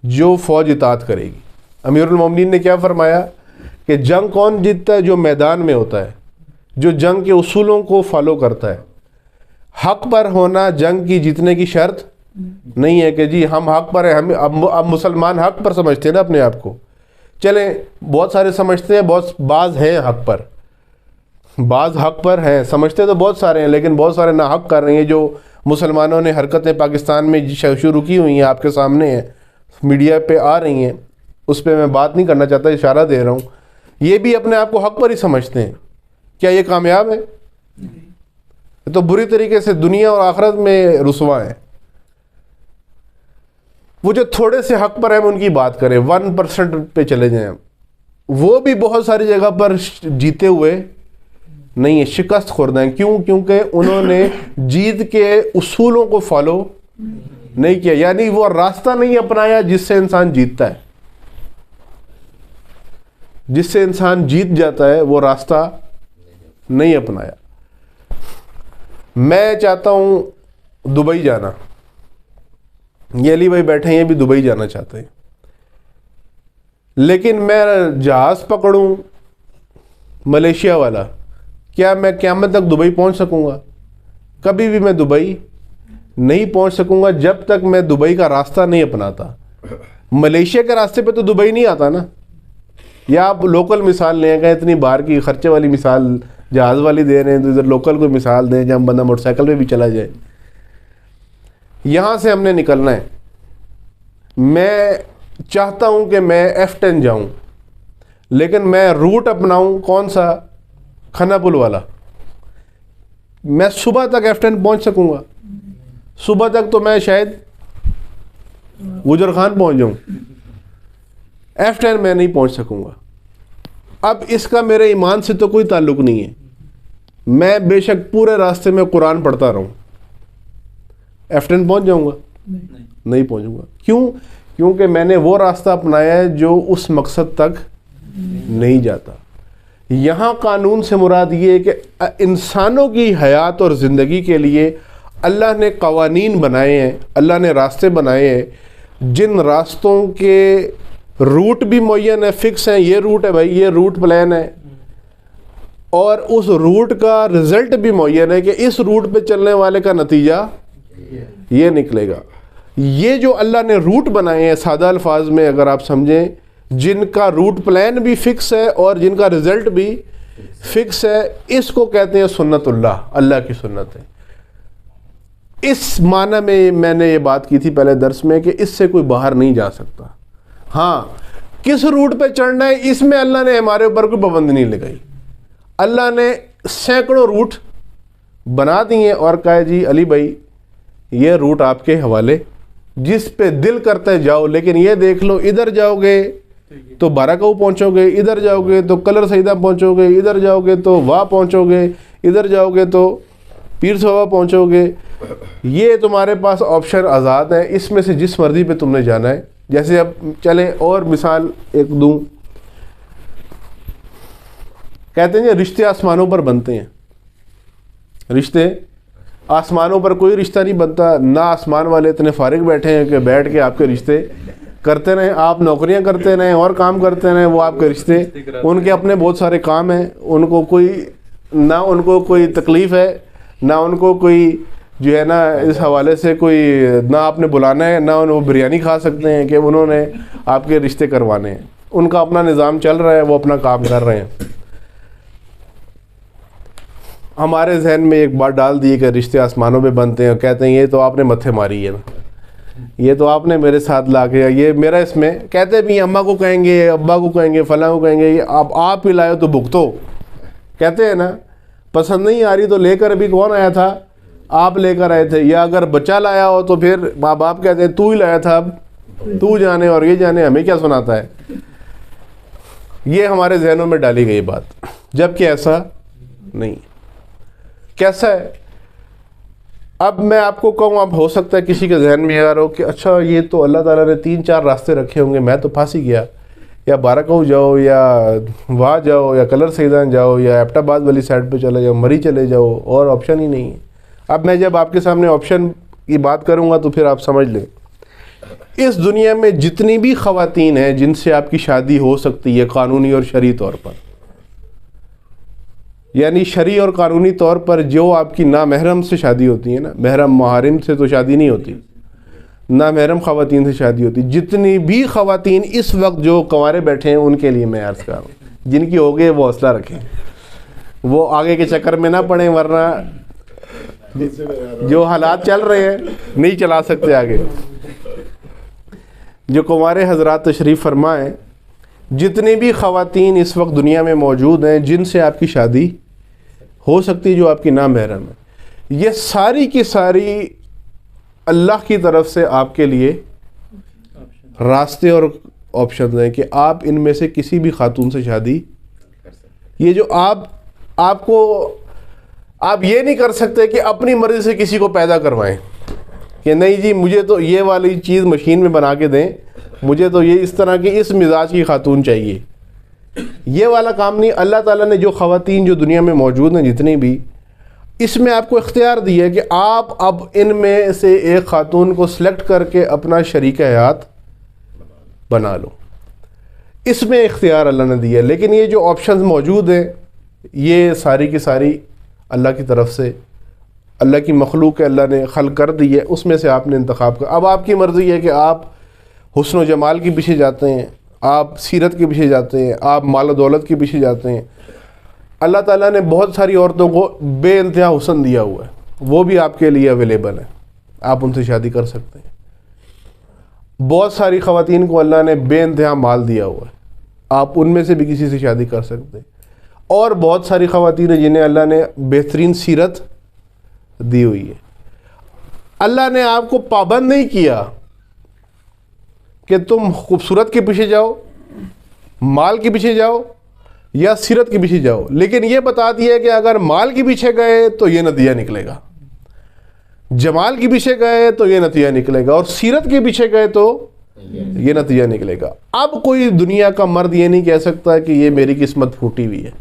جو فوج اطاعت کرے گی. امیر المومنین نے کیا فرمایا کہ جنگ کون جیتتا ہے؟ جو میدان میں ہوتا ہے، جو جنگ کے اصولوں کو فالو کرتا ہے. حق پر ہونا جنگ کی جیتنے کی شرط نہیں ہے کہ جی ہم حق پر ہیں. ہم اب مسلمان حق پر سمجھتے ہیں نا اپنے آپ کو. چلیں بہت سارے سمجھتے ہیں، بعض ہیں حق پر، بعض حق پر ہیں، سمجھتے تو بہت سارے ہیں لیکن بہت سارے ناحق کر رہے ہیں. جو مسلمانوں نے حرکتیں پاکستان میں شروع کی ہوئی ہیں، آپ کے سامنے ہیں، میڈیا پہ آ رہی ہیں، اس پہ میں بات نہیں کرنا چاہتا، اشارہ دے رہا ہوں. یہ بھی اپنے آپ کو حق پر ہی سمجھتے ہیں. کیا یہ کامیاب ہے؟ تو بری طریقے سے دنیا اور آخرت میں رسوا ہیں. وہ جو تھوڑے سے حق پر ہیں ان کی بات کریں، 1% پہ چلے جائیں. وہ بھی بہت ساری جگہ پر جیتے ہوئے نہیں ہے، شکست خوردہ ہیں. کیوں؟ کیونکہ انہوں نے جیت کے اصولوں کو فالو نہیں کیا، یعنی وہ راستہ نہیں اپنایا جس سے انسان جیتتا ہے. جس سے انسان جیت جاتا ہے وہ راستہ نہیں اپنایا. میں چاہتا ہوں دبئی جانا، یہ علی بھائی بیٹھے ہیں، یہ بھی دبئی جانا چاہتے ہیں، لیکن میں جہاز پکڑوں ملیشیا والا، کیا میں قیامت تک دبئی پہنچ سکوں گا؟ کبھی بھی میں دبئی نہیں پہنچ سکوں گا جب تک میں دبئی کا راستہ نہیں اپناتا. ملیشیا کے راستے پہ تو دبئی نہیں آتا نا. یا آپ لوکل مثال لیں کہ اتنی باہر کی خرچے والی مثال جہاز والی دے رہے ہیں تو ادھر لوکل کوئی مثال دیں جہاں بندہ موٹر سائیکل پہ بھی چلا جائے. یہاں سے ہم نے نکلنا ہے. میں چاہتا ہوں کہ میں F10 جاؤں، لیکن میں روٹ اپناؤں کون سا؟ کھنا پل والا. میں صبح تک F10 پہنچ سکوں گا؟ صبح تک تو میں شاید گجر خان پہنچ جاؤں، F10 میں نہیں پہنچ سکوں گا. اب اس کا میرے ایمان سے تو کوئی تعلق نہیں ہے. میں بے شک پورے راستے میں قرآن پڑھتا رہوں، F10 پہنچ جاؤں گا؟ نہیں پہنچوں گا. کیوں؟ کیونکہ میں نے وہ راستہ اپنایا ہے جو اس مقصد تک نہیں جاتا. یہاں قانون سے مراد یہ ہے کہ انسانوں کی حیات اور زندگی کے لیے اللہ نے قوانین بنائے ہیں، اللہ نے راستے بنائے ہیں، جن راستوں کے روٹ بھی معین ہے، فکس ہیں. یہ روٹ ہے بھائی، یہ روٹ پلان ہے، اور اس روٹ کا رزلٹ بھی معین ہے کہ اس روٹ پہ چلنے والے کا نتیجہ یہ نکلے گا. یہ جو اللہ نے روٹ بنائے ہیں، سادہ الفاظ میں اگر آپ سمجھیں، جن کا روٹ پلان بھی فکس ہے اور جن کا رزلٹ بھی فکس ہے، اس کو کہتے ہیں سنت اللہ، اللہ کی سنت ہے. اس معنی میں نے یہ بات کی تھی پہلے درس میں کہ اس سے کوئی باہر نہیں جا سکتا. ہاں، کس روٹ پہ چڑھنا ہے اس میں اللہ نے ہمارے اوپر کوئی پابندی نہیں لگائی. اللہ نے سینکڑوں روٹ بنا دیے اور کہا جی علی بھائی یہ روٹ آپ کے حوالے، جس پہ دل کرتا ہے جاؤ، لیکن یہ دیکھ لو ادھر جاؤ گے تو بارہکاؤ پہنچو گے، ادھر جاؤ گے تو کلر سیدہ پہنچو گے، ادھر جاؤ گے تو واہ پہنچو گے، ادھر جاؤ گے تو پیر صوبہ پہنچو گے. یہ تمہارے پاس آپشن آزاد ہے، اس میں سے جس مرضی پہ تم نے جانا ہے. جیسے اب چلیں اور مثال ایک دوں، کہتے ہیں رشتے آسمانوں پر بنتے ہیں. رشتے آسمانوں پر کوئی رشتہ نہیں بنتا. نہ آسمان والے اتنے فارغ بیٹھے ہیں کہ بیٹھ کے آپ کے رشتے کرتے رہیں. آپ نوکریاں کرتے رہیں اور کام کرتے رہیں، وہ آپ کے رشتے، ان کے اپنے بہت سارے کام ہیں، ان کو کوئی نہ ان کو کوئی تکلیف ہے، نہ ان کو کوئی جو ہے نا اس حوالے سے کوئی، نہ آپ نے بلانا ہے، نہ وہ بریانی کھا سکتے ہیں کہ انہوں نے آپ کے رشتے کروانے ہیں. ان کا اپنا نظام چل رہا ہے، وہ اپنا کام کر رہے ہیں. ہمارے ذہن میں ایک بات ڈال دی کہ رشتے آسمانوں پہ بنتے ہیں، اور کہتے ہیں یہ تو آپ نے متھے ماری ہے نا، یہ تو آپ نے میرے ساتھ لا کے، یہ میرا اس میں کہتے بھی اماں کو کہیں گے، ابا کو کہیں گے، فلاں کو کہیں گے، یہ آپ ہی لائے تو بھگتو، کہتے ہیں نا، پسند نہیں آ رہی تو لے کر ابھی کون آیا تھا؟ آپ لے کر آئے تھے. یا اگر بچہ لایا ہو تو پھر ماں باپ کہتے ہیں تو ہی لایا تھا، اب تو جانے اور یہ جانے، ہمیں کیا سناتا ہے. یہ ہمارے ذہنوں میں ڈالی گئی بات، جبکہ ایسا نہیں. کیسا ہے؟ اب میں آپ کو کہوں، اب ہو سکتا ہے کسی کے ذہن میں اگر ہو کہ اچھا یہ تو اللہ تعالیٰ نے 3-4 راستے رکھے ہوں گے، میں تو پھنس ہی گیا، یا بارکہو جاؤ، یا وہاں جاؤ، یا کلر سیدان جاؤ، یا ایبٹ آباد والی سائڈ پہ چلے جاؤ، مری چلے جاؤ، اور آپشن ہی نہیں ہے. اب میں جب آپ کے سامنے آپشن کی بات کروں گا تو پھر آپ سمجھ لیں. اس دنیا میں جتنی بھی خواتین ہیں جن سے آپ کی شادی ہو سکتی ہے قانونی اور شرعی طور پر، یعنی شرعی اور قانونی طور پر جو آپ کی نامحرم سے شادی ہوتی ہے نا، محرم محارم سے تو شادی نہیں ہوتی، نامحرم خواتین سے شادی ہوتی، جتنی بھی خواتین اس وقت جو کنوارے بیٹھے ہیں ان کے لیے میں عرض کر رہا ہوں، جن کی ہو گئے وہ حوصلہ رکھیں، وہ آگے کے چکر میں نہ پڑیں، ورنہ جو حالات چل رہے ہیں نہیں چلا سکتے آگے. جو کنوارے حضرات تشریف فرمائیں، جتنی بھی خواتین اس وقت دنیا میں موجود ہیں جن سے آپ کی شادی ہو سکتی ہے جو آپ کی نامحرم ہے، یہ ساری کی ساری اللہ کی طرف سے آپ کے لیے راستے اور آپشنز ہیں کہ آپ ان میں سے کسی بھی خاتون سے شادی، یہ جو آپ کو آپ یہ نہیں کر سکتے کہ اپنی مرضی سے کسی کو پیدا کروائیں کہ نہیں جی مجھے تو یہ والی چیز مشین میں بنا کے دیں، مجھے تو یہ اس طرح کی اس مزاج کی خاتون چاہیے. یہ والا کام نہیں. اللہ تعالیٰ نے جو خواتین جو دنیا میں موجود ہیں جتنی بھی، اس میں آپ کو اختیار دیا ہے کہ آپ اب ان میں سے ایک خاتون کو سلیکٹ کر کے اپنا شریک حیات بنا لو. اس میں اختیار اللہ نے دیا ہے. لیکن یہ جو آپشنز موجود ہیں یہ ساری کی ساری اللہ کی طرف سے، اللہ کی مخلوق ہے، اللہ نے خلق کر دی ہے، اس میں سے آپ نے انتخاب کر. اب آپ کی مرضی ہے کہ آپ حسن و جمال کے پیچھے جاتے ہیں، آپ سیرت کے پیچھے جاتے ہیں، آپ مال و دولت کے پیچھے جاتے ہیں. اللہ تعالیٰ نے بہت ساری عورتوں کو بے انتہا حسن دیا ہوا ہے، وہ بھی آپ کے لیے اویلیبل ہے، آپ ان سے شادی کر سکتے ہیں. بہت ساری خواتین کو اللہ نے بے انتہا مال دیا ہوا ہے، آپ ان میں سے بھی کسی سے شادی کر سکتے ہیں. اور بہت ساری خواتین ہیں جنہیں اللہ نے بہترین سیرت دی ہوئی ہے. اللہ نے آپ کو پابند نہیں کیا کہ تم خوبصورت کے پیچھے جاؤ، مال کے پیچھے جاؤ یا سیرت کے پیچھے جاؤ، لیکن یہ بتا دیا کہ اگر مال کے پیچھے گئے تو یہ نتیجہ نکلے گا، جمال کے پیچھے گئے تو یہ نتیجہ نکلے گا، اور سیرت کے پیچھے گئے تو یہ نتیجہ نکلے گا. اب کوئی دنیا کا مرد یہ نہیں کہہ سکتا کہ یہ میری قسمت پھوٹی ہوئی ہے.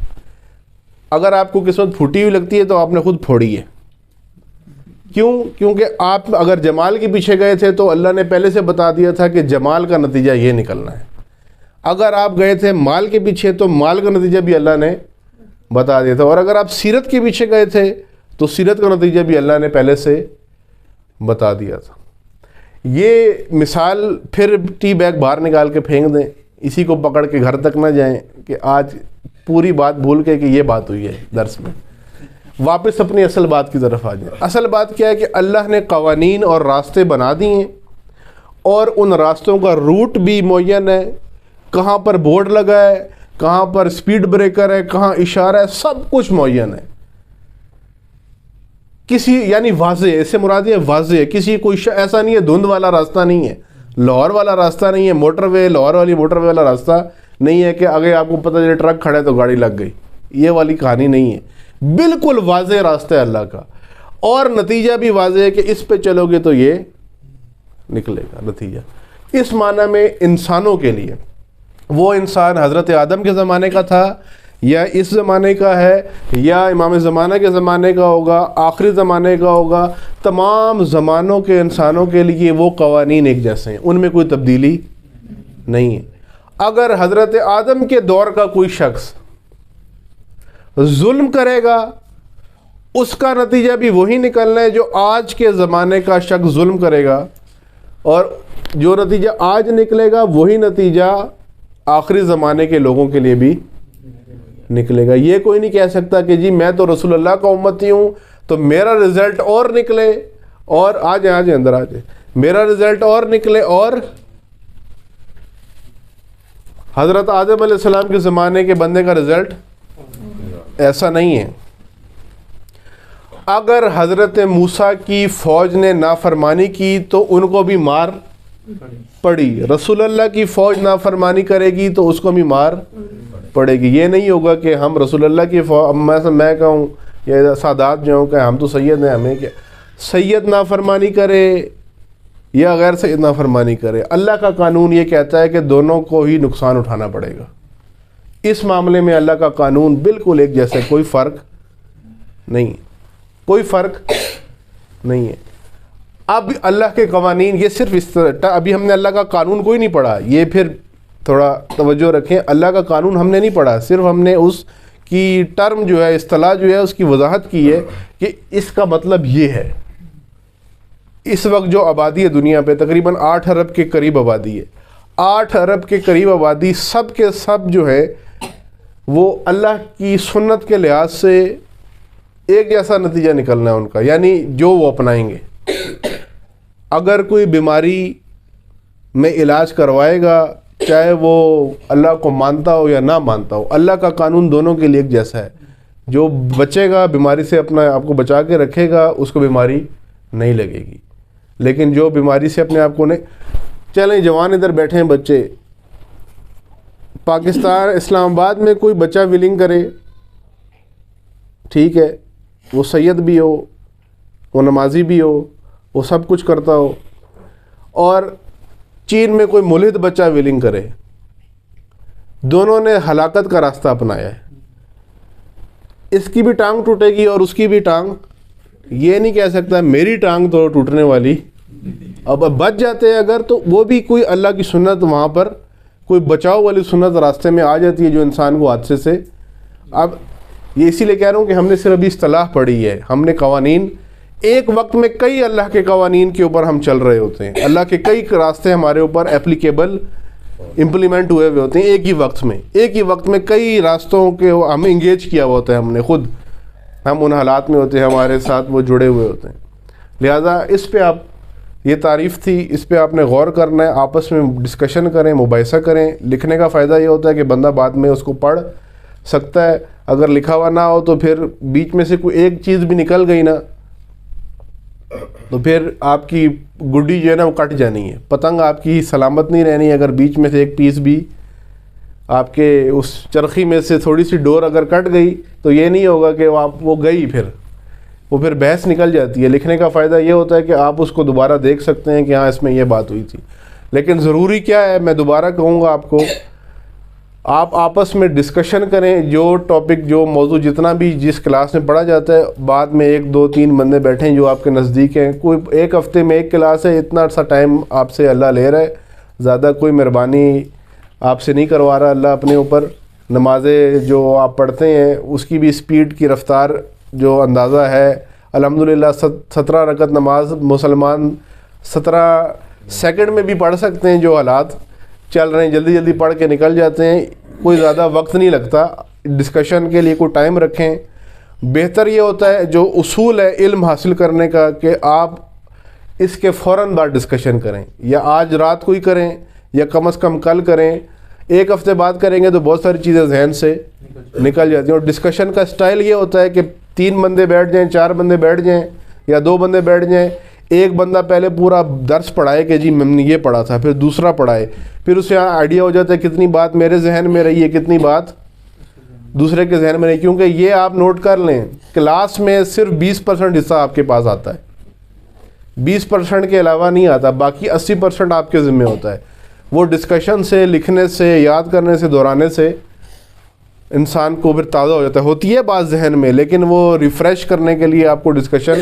اگر آپ کو قسمت پھوٹی ہوئی لگتی ہے تو آپ نے خود پھوڑی ہے. کیوں؟ کیونکہ آپ اگر جمال کے پیچھے گئے تھے تو اللہ نے پہلے سے بتا دیا تھا کہ جمال کا نتیجہ یہ نکلنا ہے. اگر آپ گئے تھے مال کے پیچھے تو مال کا نتیجہ بھی اللہ نے بتا دیا تھا. اور اگر آپ سیرت کے پیچھے گئے تھے تو سیرت کا نتیجہ بھی اللہ نے پہلے سے بتا دیا تھا. یہ مثال پھر ٹی بیگ باہر نکال کے پھینک دیں، اسی کو پکڑ کے گھر تک نہ جائیں کہ آج پوری بات بھول کے کہ یہ بات ہوئی ہے درس میں. واپس اپنی اصل بات کی طرف آ جائیں. اصل بات کیا ہے کہ اللہ نے قوانین اور راستے بنا دیے ہیں، اور ان راستوں کا روٹ بھی معین ہے، کہاں پر بورڈ لگا ہے، کہاں پر سپیڈ بریکر ہے، کہاں اشارہ ہے، سب کچھ معین ہے. کسی یعنی واضح، اس سے مراد یہ واضح ہے، کسی کوئی ایسا نہیں ہے دھند والا راستہ نہیں ہے، لاہور والا راستہ نہیں ہے، موٹر وے لاہور والی موٹر وے والا راستہ نہیں ہے کہ اگر آپ کو پتہ چلے ٹرک کھڑا ہے تو گاڑی لگ گئی. یہ والی کہانی نہیں ہے. بالکل واضح راستہ ہے اللہ کا، اور نتیجہ بھی واضح ہے کہ اس پہ چلو گے تو یہ نکلے گا نتیجہ. اس معنی میں انسانوں کے لیے، وہ انسان حضرت آدم کے زمانے کا تھا یا اس زمانے کا ہے یا امام زمانہ کے زمانے کا ہوگا، آخری زمانے کا ہوگا، تمام زمانوں کے انسانوں کے لیے وہ قوانین ایک جیسے ہیں، ان میں کوئی تبدیلی نہیں ہے. اگر حضرت آدم کے دور کا کوئی شخص ظلم کرے گا اس کا نتیجہ بھی وہی نکلنا ہے جو آج کے زمانے کا شخص ظلم کرے گا، اور جو نتیجہ آج نکلے گا وہی نتیجہ آخری زمانے کے لوگوں کے لیے بھی نکلے گا. یہ کوئی نہیں کہہ سکتا کہ جی میں تو رسول اللہ کا امتی ہوں تو میرا رزلٹ اور نکلے, اور آ جائیں اندر آ جائیں, میرا رزلٹ اور نکلے اور حضرت آدم علیہ السلام کے زمانے کے بندے کا رزلٹ ایسا نہیں ہے. اگر حضرت موسیٰ کی فوج نے نافرمانی کی تو ان کو بھی مار پڑی, رسول اللہ کی فوج نافرمانی کرے گی تو اس کو بھی مار پڑے گی. یہ نہیں ہوگا کہ ہم رسول اللہ کی فوج, میں کہوں یا سادات جو ہوں کہ ہم تو سید ہیں, ہمیں کیا, سید نافرمانی کرے یا غیر سید نافرمانی کرے, اللہ کا قانون یہ کہتا ہے کہ دونوں کو ہی نقصان اٹھانا پڑے گا. اس معاملے میں اللہ کا قانون بالکل ایک جیسا, کوئی فرق نہیں, کوئی فرق نہیں ہے. اب اللہ کے قوانین یہ صرف اس طرح, ابھی ہم نے اللہ کا قانون کوئی نہیں پڑھا, یہ پھر تھوڑا توجہ رکھیں, اللہ کا قانون ہم نے نہیں پڑھا, صرف ہم نے اس کی ٹرم جو ہے, اصطلاح جو ہے اس کی وضاحت کی ہے کہ اس کا مطلب یہ ہے. اس وقت جو آبادی ہے دنیا پہ تقریباً 8 ارب کے قریب آبادی ہے, 8 ارب کے قریب آبادی, سب کے سب جو ہے وہ اللہ کی سنت کے لحاظ سے ایک جیسا نتیجہ نکلنا ہے ان کا, یعنی جو وہ اپنائیں گے. اگر کوئی بیماری میں علاج کروائے گا, چاہے وہ اللہ کو مانتا ہو یا نہ مانتا ہو, اللہ کا قانون دونوں کے لیے ایک جیسا ہے. جو بچے گا بیماری سے, اپنا آپ کو بچا کے رکھے گا, اس کو بیماری نہیں لگے گی. لیکن جو بیماری سے اپنے آپ کو نہیں, چلیں جوان ادھر بیٹھے ہیں بچے, پاکستان اسلام آباد میں کوئی بچہ ولنگ کرے, ٹھیک ہے, وہ سید بھی ہو, وہ نمازی بھی ہو, وہ سب کچھ کرتا ہو, اور چین میں کوئی ملحد بچہ ولنگ کرے, دونوں نے ہلاکت کا راستہ اپنایا ہے. اس کی بھی ٹانگ ٹوٹے گی اور اس کی بھی ٹانگ, یہ نہیں کہہ سکتا میری ٹانگ تو ٹوٹنے والی. اب بچ جاتے ہیں اگر, تو وہ بھی کوئی اللہ کی سنت وہاں پر کوئی بچاؤ والی سنت راستے میں آ جاتی ہے جو انسان کو حادثے سے. اب یہ اسی لیے کہہ رہا ہوں کہ ہم نے صرف ابھی اصطلاح پڑھی ہے, ہم نے قوانین, ایک وقت میں کئی اللہ کے قوانین کے اوپر ہم چل رہے ہوتے ہیں, اللہ کے کئی راستے ہمارے اوپر ایپلیکیبل امپلیمنٹ ہوئے ہوتے ہیں ایک ہی وقت میں کئی راستوں کے ہم انگیج کیا ہوا ہوتا ہے, ہم نے خود, ہم ان حالات میں ہوتے ہیں, ہمارے ساتھ وہ جڑے ہوئے ہوتے ہیں. لہذا اس پہ آپ, یہ تعریف تھی, اس پہ آپ نے غور کرنا ہے, آپس میں ڈسکشن کریں, مباحثہ کریں. لکھنے کا فائدہ یہ ہوتا ہے کہ بندہ بعد میں اس کو پڑھ سکتا ہے. اگر لکھا ہوا نہ ہو تو پھر بیچ میں سے کوئی ایک چیز بھی نکل گئی نا تو پھر آپ کی گڈی جو ہے نا وہ کٹ جانی ہے, پتنگ آپ کی سلامت نہیں رہنی. اگر بیچ میں سے ایک پیس بھی آپ کے اس چرخی میں سے تھوڑی سی ڈور اگر کٹ گئی تو یہ نہیں ہوگا کہ وہ گئی, پھر بحث نکل جاتی ہے. لکھنے کا فائدہ یہ ہوتا ہے کہ آپ اس کو دوبارہ دیکھ سکتے ہیں کہ ہاں اس میں یہ بات ہوئی تھی. لیکن ضروری کیا ہے, میں دوبارہ کہوں گا آپ کو, آپ آپس میں ڈسکشن کریں. جو ٹاپک, جو موضوع جتنا بھی جس کلاس میں پڑھا جاتا ہے, بعد میں 1 2 3 بندے بیٹھیں جو آپ کے نزدیک ہیں. کوئی ایک ہفتے میں ایک کلاس ہے, اتنا سا ٹائم آپ سے اللہ لے رہا ہے, زیادہ کوئی مہربانی آپ سے نہیں کروا رہا اللہ اپنے اوپر. نمازیں جو آپ پڑھتے ہیں اس کی بھی سپیڈ کی رفتار جو اندازہ ہے, الحمدللہ 17 رکعت نماز مسلمان 17 سیکنڈ میں بھی پڑھ سکتے ہیں. جو حالات چل رہے ہیں جلدی جلدی پڑھ کے نکل جاتے ہیں, کوئی زیادہ وقت نہیں لگتا. ڈسکشن کے لیے کوئی ٹائم رکھیں. بہتر یہ ہوتا ہے جو اصول ہے علم حاصل کرنے کا کہ آپ اس کے فوراً بعد ڈسکشن کریں, یا آج رات کو ہی کریں یا کم از کم کل کریں. ایک ہفتے بعد کریں گے تو بہت ساری چیزیں ذہن سے نکل جاتی ہیں. اور ڈسکشن کا سٹائل یہ ہوتا ہے کہ 3 بندے بیٹھ جائیں, 4 بندے بیٹھ جائیں یا 2 بندے بیٹھ جائیں. ایک بندہ پہلے پورا درس پڑھائے کہ جی میں نے یہ پڑھا تھا, پھر دوسرا پڑھائے, پھر اسے آئیڈیا ہو جاتا ہے کتنی بات میرے ذہن میں رہی ہے, کتنی بات دوسرے کے ذہن میں رہی. کیونکہ یہ آپ نوٹ کر لیں, کلاس میں صرف 20% حصہ آپ کے پاس آتا ہے, 20% کے علاوہ نہیں آتا, باقی 80% آپ کے ذمہ ہوتا ہے. وہ ڈسکشن سے, لکھنے سے, یاد کرنے سے, دہرانے سے انسان کو پھر تازہ ہو جاتا ہے. ہوتی ہے بات ذہن میں, لیکن وہ ریفریش کرنے کے لیے آپ کو ڈسکشن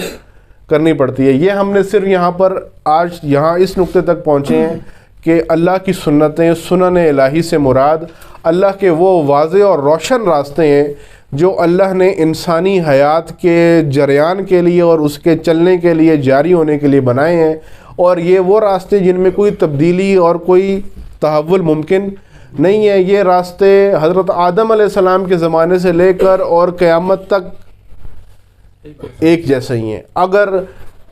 کرنی پڑتی ہے. یہ ہم نے صرف یہاں پر آج یہاں اس نقطے تک پہنچے ہیں کہ اللہ کی سنتیں, سنن الہی سے مراد اللہ کے وہ واضح اور روشن راستے ہیں جو اللہ نے انسانی حیات کے جریان کے لیے اور اس کے چلنے کے لیے, جاری ہونے کے لیے بنائے ہیں. اور یہ وہ راستے جن میں کوئی تبدیلی اور کوئی تحول ممکن نہیں ہے. یہ راستے حضرت آدم علیہ السلام کے زمانے سے لے کر اور قیامت تک ایک جیسے ہی ہیں. اگر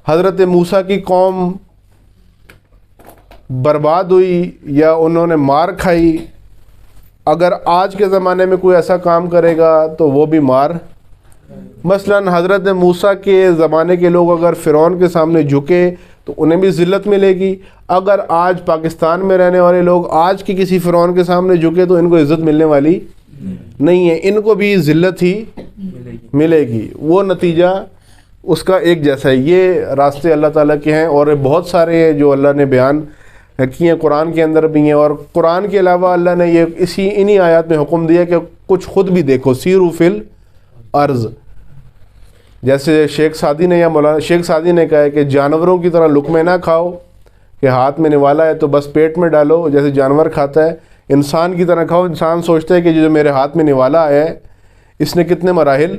حضرت موسیٰ کی قوم برباد ہوئی یا انہوں نے مار کھائی، اگر آج کے زمانے میں کوئی ایسا کام کرے گا تو وہ بھی مار. مثلاً حضرت موسیٰ کے زمانے کے لوگ اگر فرعون کے سامنے جھکے تو انہیں بھی ذلت ملے گی. اگر آج پاکستان میں رہنے والے لوگ آج کی کسی فرعون کے سامنے جھکے تو ان کو عزت ملنے والی نہیں ہے، ان کو بھی ذلت ہی ملے گی. وہ نتیجہ اس کا ایک جیسا ہے. یہ راستے اللہ تعالیٰ کے ہیں اور بہت سارے ہیں جو اللہ نے بیان کیے ہیں، قرآن کے اندر بھی ہیں. اور قرآن کے علاوہ اللہ نے یہ انہی آیات میں حکم دیا کہ کچھ خود بھی دیکھو، سیروا فی الارض. جیسے شیخ سعدی نے یا مولانا شیخ سعدی نے کہا ہے کہ جانوروں کی طرح لقمے نہ کھاؤ کہ ہاتھ میں نوالا ہے تو بس پیٹ میں ڈالو جیسے جانور کھاتا ہے. انسان کی طرح کھاؤ. انسان سوچتا ہے کہ جو میرے ہاتھ میں نوالا آیا ہے اس نے کتنے مراحل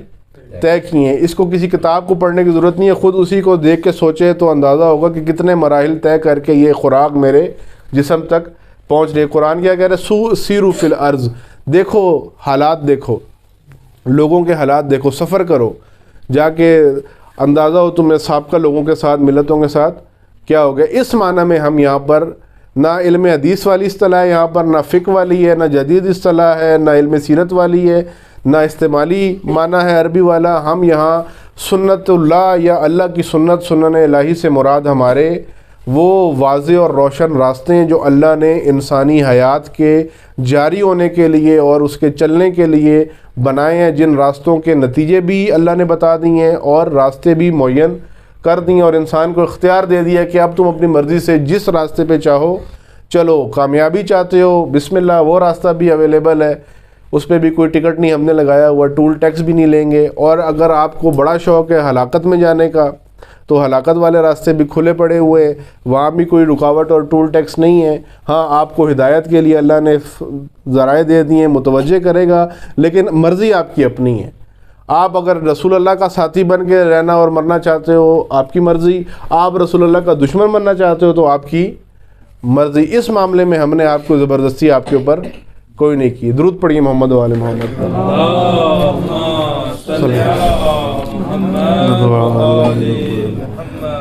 طے کیے ہیں، اس کو کسی کتاب کو پڑھنے کی ضرورت نہیں ہے، خود اسی کو دیکھ کے سوچے تو اندازہ ہوگا کہ کتنے مراحل طے کر کے یہ خوراک میرے جسم تک پہنچ رہی ہے. قرآن کیا کہہ رہا ہے؟ سیروا فی الارض. دیکھو حالات، دیکھو لوگوں کے حالات، دیکھو سفر کرو، جا کے اندازہ ہو تمہیں سابقہ لوگوں کے ساتھ، ملتوں کے ساتھ کیا ہو گیا. اس معنی میں ہم یہاں پر نہ علم حدیث والی اصطلاح ہے، یہاں پر نہ فقہ والی ہے، نہ جدید اصطلاح ہے، نہ علم سیرت والی ہے، نہ استعمالی معنی ہے عربی والا. ہم یہاں سنت اللہ یا اللہ کی سنت، سنن الہی سے مراد ہمارے وہ واضح اور روشن راستے ہیں جو اللہ نے انسانی حیات کے جاری ہونے کے لیے اور اس کے چلنے کے لیے بنائے ہیں، جن راستوں کے نتیجے بھی اللہ نے بتا دیے ہیں اور راستے بھی معین کر دیے اور انسان کو اختیار دے دیا کہ اب تم اپنی مرضی سے جس راستے پہ چاہو چلو. کامیابی چاہتے ہو بسم اللہ، وہ راستہ بھی اویلیبل ہے، اس پہ بھی کوئی ٹکٹ نہیں ہم نے لگایا ہوا، ٹول ٹیکس بھی نہیں لیں گے. اور اگر آپ کو بڑا شوق ہے ہلاکت میں جانے کا تو ہلاکت والے راستے بھی کھلے پڑے ہوئے ہیں، وہاں بھی کوئی رکاوٹ اور ٹول ٹیکس نہیں ہے. ہاں آپ کو ہدایت کے لیے اللہ نے ذرائع دے دیے، متوجہ کرے گا، لیکن مرضی آپ کی اپنی ہے. آپ اگر رسول اللہ کا ساتھی بن کے رہنا اور مرنا چاہتے ہو آپ کی مرضی، آپ رسول اللہ کا دشمن بننا چاہتے ہو تو آپ کی مرضی. اس معاملے میں ہم نے آپ کو زبردستی آپ کے اوپر کوئی نہیں کی. درود پڑھیے محمد و آل محمد. اللہم صلی علی محمد